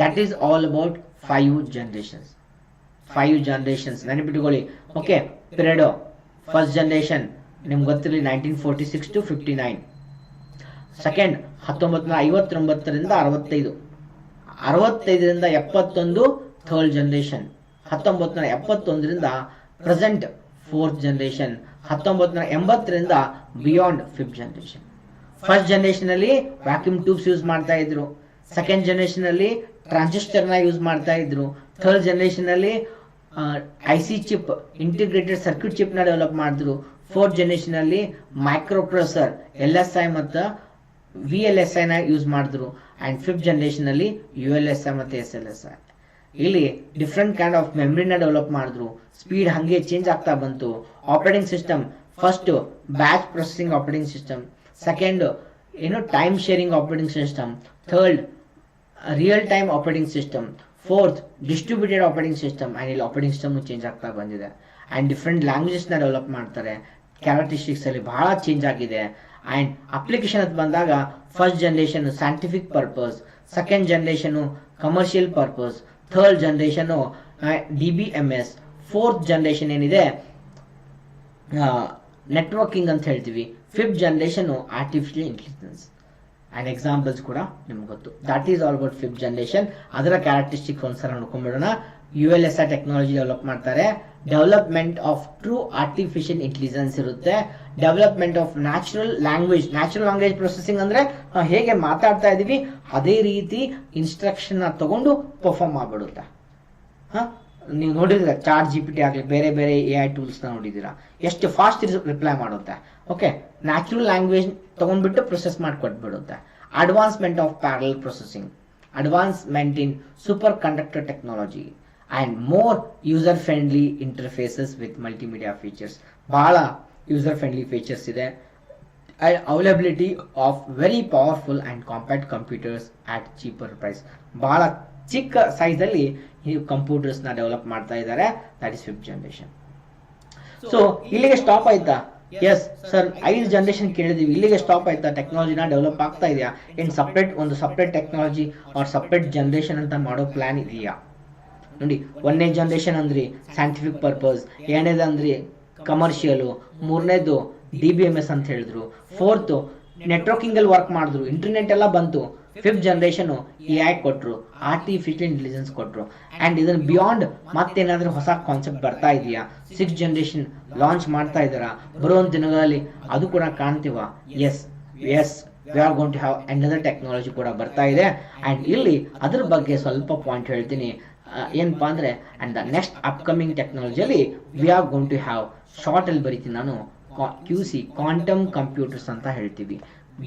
That is all about 5 generations ನೆನಪಿಟ್ಕೊಳ್ಳಿ. Okay, period first generation ನಿಮ್ಗೆ ಗೊತ್ತಿರಲಿ 1946 to 59. ಸೆಕೆಂಡ್ 1959ರಿಂದ 65, 65ರಿಂದ 71 ಥರ್ಡ್ ಜನರೇಷನ್, 1971ರಿಂದ ಪ್ರೆಸೆಂಟ್ ಫೋರ್ತ್ ಜನರೇಷನ್, 1980ರಿಂದ beyond fifth generation. First generation ಅಲ್ಲಿ ವ್ಯಾಕ್ಯೂಮ್ ಟ್ಯೂಬ್ಸ್ ಯೂಸ್ ಮಾಡ್ತಾ ಇದ್ರು. ಸೆಕೆಂಡ್ ಜನರೇಷನ್ ಅಲ್ಲಿ ಟ್ರಾನ್ಸಿಸ್ಟರ್ ನ ಯೂಸ್ ಮಾಡ್ತಾ ಇದ್ರು. ಥರ್ಡ್ ಜನರೇಷನ್ ಅಲ್ಲಿ IC chip, integrated circuit chip ನ ಡೆವಲಪ್ ಮಾಡಿದ್ರು. ಫೋರ್ತ್ ಜನರೇಷನ್ ಅಲ್ಲಿ ಮೈಕ್ರೋ ಪ್ರೊಸೆಸರ್ LSI ಮತ್ತು VLSI ನ ಯೂಸ್ ಮಾಡಿದ್ರು. ಅಂಡ್ ಫಿಫ್ತ್ ಜನರೇಷನ್ ಅಲ್ಲಿ ULSI ಮತ್ತೆ SLSI. ಇಲ್ಲಿ ಡಿಫ್ರೆಂಟ್ ಕೈಂಡ್ ಆಫ್ ಮೆಮರಿನ ಡೆವಲಪ್ ಮಾಡಿದ್ರು. ಸ್ಪೀಡ್ ಹಂಗೆ ಚೇಂಜ್ ಆಗ್ತಾ ಬಂತು. Operating system first batch processing operating system, second time sharing operating system, third real time operating system, fourth distributed operating system. And ಇಲ್ಲಿ operating system change ಆಗ್ತಾ ಬಂದಿದೆ. And different languages ನ develop ಮಾಡ್ತಾರೆ. Characteristics ಅಲ್ಲಿ ಬಹಳ change ಆಗಿದೆ. And application ಅಂತ ಬಂದಾಗ first generation scientific purpose, second generation commercial purpose, third generation DBMS, fourth generation ಏನಿದೆ ನೆಟ್ವರ್ಕಿಂಗ್ ಅಂತ ಹೇಳ್ತೀವಿ. Fifth generation artificial intelligence. And examples ಕೂಡ ನಿಮ್ಗೆ ಗೊತ್ತು. That is all about fifth generation. ಅದರ ಕ್ಯಾರೆಕ್ಟರಿಸ್ಟಿಕ್ ಒಂದ್ಸಲ ನೋಡ್ಕೊಂಡ್ಬಿಡೋಣ. ULSI ಟೆಕ್ನಾಲಜಿ ಡೆವಲಪ್ ಮಾಡ್ತಾರೆ. Development of true artificial intelligence ಇರುತ್ತೆ. Development of natural language processing ಅಂದ್ರೆ ಹೇಗೆ ಮಾತಾಡ್ತಾ ಇದೀವಿ ಅದೇ ರೀತಿ ಇನ್ಸ್ಟ್ರಕ್ಷನ್ ತಗೊಂಡು ಪರ್ಫಾರ್ಮ್ ಮಾಡ್ಬಿಡುತ್ತೆ. ನೀವು ನೋಡಿದ್ರೆ ಚಾಟ್ GPT ಆಗಲಿ, ಬೇರೆ AI ಟೂಲ್ಸ್ ನ ನೋಡಿದೀರಾ, ಎಷ್ಟು ಫಾಸ್ಟ್ ರಿಪ್ಲೈ ಮಾಡುತ್ತೆ. ಓಕೆ, ನ್ಯಾಚುರಲ್ ಲ್ಯಾಂಗ್ವೇಜ್ ತಗೊಂಡ್ಬಿಟ್ಟು ಪ್ರೊಸೆಸ್ ಮಾಡಿಕೊಟ್ಬಿಡುತ್ತೆ. Advancement of parallel processing, advancement in superconductor technology and more user friendly interfaces with multimedia features. ಭಾಳ ಯೂಸರ್ ಫ್ರೆಂಡ್ಲಿ ಫೀಚರ್ಸ್ ಇದೆ. Availability of very powerful and compact computers at cheaper price. ಭಾಳ ಚಿಕ್ಕ ಸೈಜಲ್ಲಿ ಈ ಕಂಪ್ಯೂಟರ್ಸ್ನ develop ಮಾಡ್ತಾ ಇದ್ದಾರೆ. That is 5th generation. So ಇಲ್ಲಿಗೆ ಸ್ಟಾಪ್ ಆಯ್ತಾ? ಎಸ್ ಸರ್, 5 ಜನರೇಷನ್ ಕೇಳಿದೀವಿ, ಇಲ್ಲಿಗೆ ಸ್ಟಾಪ್ ಆಯ್ತಾ? ಟೆಕ್ನಾಲಜಿನ ಡೆವಲಪ್ ಆಗ್ತಾ ಇದೆಯಾ? ಏನು ಒಂದು separate technology or separate generation ಅಂತ ಮಾಡೋ ಪ್ಲಾನ್ ಇದೆಯಾ? ನೋಡಿ, 1ನೇ ಜನರೇಷನ್ ಅಂದ್ರಿ ಸೈಂಟಿಫಿಕ್ ಪರ್ಪಸ್, 2ನೇದು ಅಂದ್ರಿ ಕಮರ್ಷಿಯಲು, 3ನೇದು DBMS ಅಂತ ಹೇಳಿದ್ರು, 4th ನೆಟ್ವರ್ಕಿಂಗ್ ಅಲ್ಲಿ ವರ್ಕ್ ಮಾಡಿದ್ರು, ಇಂಟರ್ನೆಟ್ ಎಲ್ಲ ಬಂತು. 5th ಜನರೇಷನ್ AI ಕೊಟ್ರು, ಆರ್ಟಿಫಿಷಿಯಲ್ ಇಂಟೆಲಿಜೆನ್ಸ್ ಕೊಟ್ರು. ಅಂಡ್ ಇದನ್ನ ಬಿಯಾಂಡ್ ಮತ್ತೇನಾದ್ರೂ ಹೊಸ ಕಾನ್ಸೆಪ್ಟ್ ಬರ್ತಾ ಇದೆಯಾ? 6th ಜನರೇಷನ್ ಲಾಂಚ್ ಮಾಡ್ತಾ ಇದ್ದಾರಾ? ಬರುವಂತ ದಿನಗಳಲ್ಲಿ ಅದು ಕೂಡ ಕಾಣ್ತೀವ? Yes we are going to have another technology ಕೂಡ ಬರ್ತಾ ಇದೆ. ಅಂಡ್ ಇಲ್ಲಿ ಅದ್ರ ಬಗ್ಗೆ ಸ್ವಲ್ಪ ಪಾಯಿಂಟ್ ಹೇಳ್ತೀನಿ. ಏನಪ್ಪಾ ಅಂದ್ರೆ, ಅಂಡ್ ದ ನೆಕ್ಸ್ಟ್ ಅಪ್ಕಮಿಂಗ್ ಟೆಕ್ನಾಲಜಿಯಲ್ಲಿ we are going to have, short ಅಲ್ಲಿ ಬರೀತೀನಿ ನಾನು, QC ಕ್ವಾಂಟಮ್ ಕಂಪ್ಯೂಟರ್ಸ್ ಅಂತ ಹೇಳ್ತೀವಿ.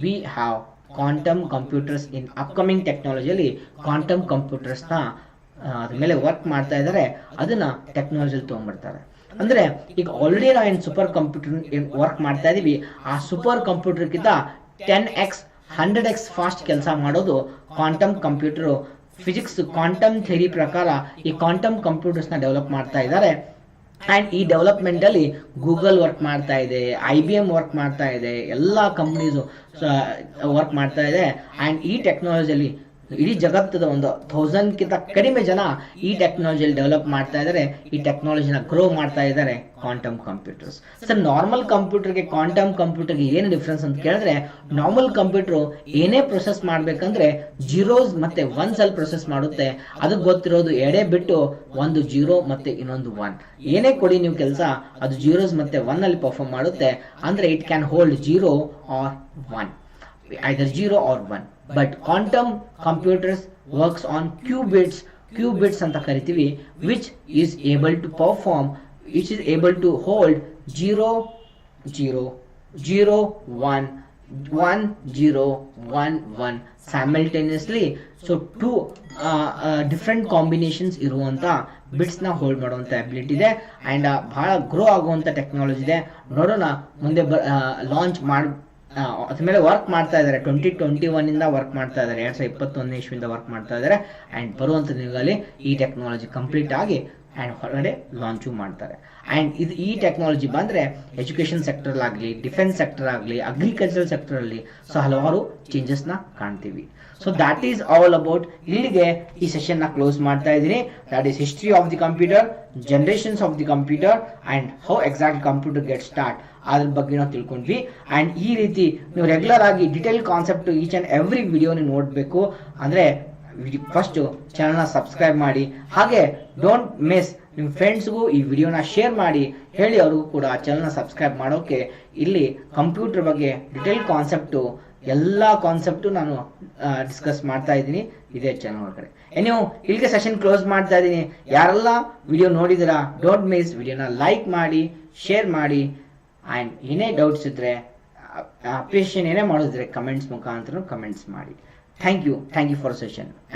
We have quantum computers in upcoming ಟೆಕ್ನಾಲಜಿಯಲ್ಲಿ ಕ್ವಾಂಟಮ್ ಕಂಪ್ಯೂಟರ್ಸ್ನ ಅದ್ರ ಮೇಲೆ ವರ್ಕ್ ಮಾಡ್ತಾ ಇದ್ದಾರೆ. ಅದನ್ನ ಟೆಕ್ನಾಲಜಿಯಲ್ಲಿ ತೊಗೊಂಡ್ಬರ್ತಾರೆ. ಅಂದ್ರೆ ಈಗ ಆಲ್ರೆಡಿ ನಾವು ಏನು ಸೂಪರ್ ಕಂಪ್ಯೂಟರ್ ವರ್ಕ್ ಮಾಡ್ತಾ ಇದೀವಿ, ಆ ಸೂಪರ್ ಕಂಪ್ಯೂಟರ್ಗಿಂತ 10x 100x ಫಾಸ್ಟ್ ಕೆಲಸ ಮಾಡೋದು quantum computer. Physics quantum theory ಪ್ರಕಾರ ಈ ಕ್ವಾಂಟಮ್ ಕಂಪ್ಯೂಟರ್ಸ್ನ ಡೆವಲಪ್ ಮಾಡ್ತಾ ಇದ್ದಾರೆ. ಆ್ಯಂಡ್ ಈ ಡೆವಲಪ್ಮೆಂಟ್ ಅಲ್ಲಿ ಗೂಗಲ್ ವರ್ಕ್ ಮಾಡ್ತಾ ಇದೆ, IBM ವರ್ಕ್ ಮಾಡ್ತಾ ಇದೆ, ಎಲ್ಲ ಕಂಪ್ನೀಸು ವರ್ಕ್ ಮಾಡ್ತಾ ಇದೆ. ಆ್ಯಂಡ್ ಈ ಟೆಕ್ನಾಲಜಿಯಲ್ಲಿ ಇಡೀ ಜಗತ್ತದ 1000ಕ್ಕಿಂತ ಕಡಿಮೆ ಜನ ಈ ಟೆಕ್ನಾಲಜಿಯಲ್ಲಿ ಡೆವಲಪ್ ಮಾಡ್ತಾ ಇದ್ದಾರೆ. ಈ ಟೆಕ್ನಾಲಜಿನ ಗ್ರೋ ಮಾಡ್ತಾ ಇದ್ದಾರೆ ಕ್ವಾಂಟಮ್ ಕಂಪ್ಯೂಟರ್ಸ್. ಸರ್, ನಾರ್ಮಲ್ ಕಂಪ್ಯೂಟರ್ಗೆ ಕ್ವಾಂಟಮ್ ಕಂಪ್ಯೂಟರ್ಗೆ ಏನು ಡಿಫ್ರೆನ್ಸ್ ಅಂತ ಕೇಳಿದ್ರೆ, ನಾರ್ಮಲ್ ಕಂಪ್ಯೂಟರ್ ಏನೇ ಪ್ರೊಸೆಸ್ ಮಾಡ್ಬೇಕಂದ್ರೆ ಜೀರೋಸ್ ಮತ್ತೆ ಒನ್ಸ್ ಅಲ್ಲಿ ಪ್ರೊಸೆಸ್ ಮಾಡುತ್ತೆ. ಅದಕ್ಕೆ ಗೊತ್ತಿರೋದು ಎಡೆ ಬಿಟ್ಟು ಒಂದು 0 ಮತ್ತೆ ಇನ್ನೊಂದು 1. ಏನೇ ಕೊಡಿ ನೀವು ಕೆಲಸ, ಅದು ಜೀರೋಸ್ ಮತ್ತೆ 1 ಅಲ್ಲಿ ಪರ್ಫಾರ್ಮ್ ಮಾಡುತ್ತೆ. ಅಂದ್ರೆ it can hold 0 or 1, either 0 or 1. But quantum computers works on qubits ಅಂತ ಕರಿತೀವಿ, which is able to hold 0 0 0 1 1 0 1 1 simultaneously. So 2 different combinations ಇರುವಂತ ಬಿಟ್ಸ್ ನ ಹೋಲ್ಡ್ ಮಾಡುವಂತ ಅಬಿಲಿಟಿ ಇದೆ. ಅಂಡ್ ಬಹಳ ಗ್ರೋ ಆಗುವಂತ ಟೆಕ್ನಾಲಜಿ ಇದೆ. ನೋಡೋಣ ಮುಂದೆ ಲಾಂಚ್ ಮಾಡಿ ಅದ್ರ ಮೇಲೆ ವರ್ಕ್ ಮಾಡ್ತಾ ಇದ್ದಾರೆ. 2021 ಇಂದ ವರ್ಕ್ ಮಾಡ್ತಾ ಇದ್ದಾರೆ, 2021ನೇ ಇಸ್ವಿಯಿಂದ ವರ್ಕ್ ಮಾಡ್ತಾ ಇದ್ದಾರೆ. ಅಂಡ್ ಬರುವಂತ ದಿನಗಳಲ್ಲಿ ಈ ಟೆಕ್ನಾಲಜಿ ಕಂಪ್ಲೀಟ್ ಆಗಿ ಅಂಡ್ ಹೊರಗಡೆ ಲಾಂಚು ಮಾಡ್ತಾರೆ. ಅಂಡ್ ಈ ಟೆಕ್ನಾಲಜಿ ಬಂದ್ರೆ ಎಜುಕೇಶನ್ ಸೆಕ್ಟರ್ ಆಗಲಿ, ಡಿಫೆನ್ಸ್ ಸೆಕ್ಟರ್ ಆಗಲಿ, ಅಗ್ರಿಕಲ್ಚರ್ ಸೆಕ್ಟರ್ ಅಲ್ಲಿ ಸೊ ಹಲವಾರು ಚೇಂಜಸ್ ನ ಕಾಣ್ತೀವಿ. So that is all about. ಇಲ್ಲಿಗೆ ಈ ಸೆಷನ್ ನ ಕ್ಲೋಸ್ ಮಾಡ್ತಾ ಇದ್ದೀನಿ. That is history of the computer, generations of the computer and how exact computer get start, ಅದ್ರ ಬಗ್ಗೆ ನಾವು ತಿಳ್ಕೊಂಡ್ವಿ. ಅಂಡ್ ಈ ರೀತಿ ನೀವು ರೆಗ್ಯುಲರ್ ಆಗಿ detail concept each and every video ನೀವು ನೋಡಬೇಕು ಅಂದ್ರೆ ಫಸ್ಟ್ ಚಾನಲ್ನ ಸಬ್ಸ್ಕ್ರೈಬ್ ಮಾಡಿ. ಹಾಗೆ ಡೋಂಟ್ ಮಿಸ್ ನಿಮ್ಮ ಫ್ರೆಂಡ್ಸ್ಗೂ ಈ ವಿಡಿಯೋನ ಶೇರ್ ಮಾಡಿ, ಹೇಳಿ ಅವ್ರಿಗೂ ಕೂಡ ಚಾನಲ್ನ ಸಬ್ಸ್ಕ್ರೈಬ್ ಮಾಡೋಕೆ. ಇಲ್ಲಿ ಕಂಪ್ಯೂಟರ್ ಬಗ್ಗೆ ಡಿಟೇಲ್ ಕಾನ್ಸೆಪ್ಟು ಎಲ್ಲ ಕಾನ್ಸೆಪ್ಟು ನಾನು ಡಿಸ್ಕಸ್ ಮಾಡ್ತಾ ಇದ್ದೀನಿ ಇದೇ ಚಾನಲ್ ಒಳಗಡೆ. ನೀವು ಇಲ್ಲಿಗೆ ಸೆಷನ್ ಕ್ಲೋಸ್ ಮಾಡ್ತಾ ಇದ್ದೀನಿ. ಯಾರೆಲ್ಲ ವಿಡಿಯೋ ನೋಡಿದಿರಾ ಡೋಂಟ್ ಮಿಸ್ ವಿಡಿಯೋನ ಲೈಕ್ ಮಾಡಿ, ಶೇರ್ ಮಾಡಿ. ಆ್ಯಂಡ್ ಏನೇ ಡೌಟ್ಸ್ ಇದ್ರೆ, ಅಪ್ರಿಷಿಯೇಷನ್ ಏನೇ ಮಾಡಿದ್ರೆ ಕಮೆಂಟ್ಸ್ ಮುಖಾಂತರ ಕಮೆಂಟ್ಸ್ ಮಾಡಿ. Thank you for session.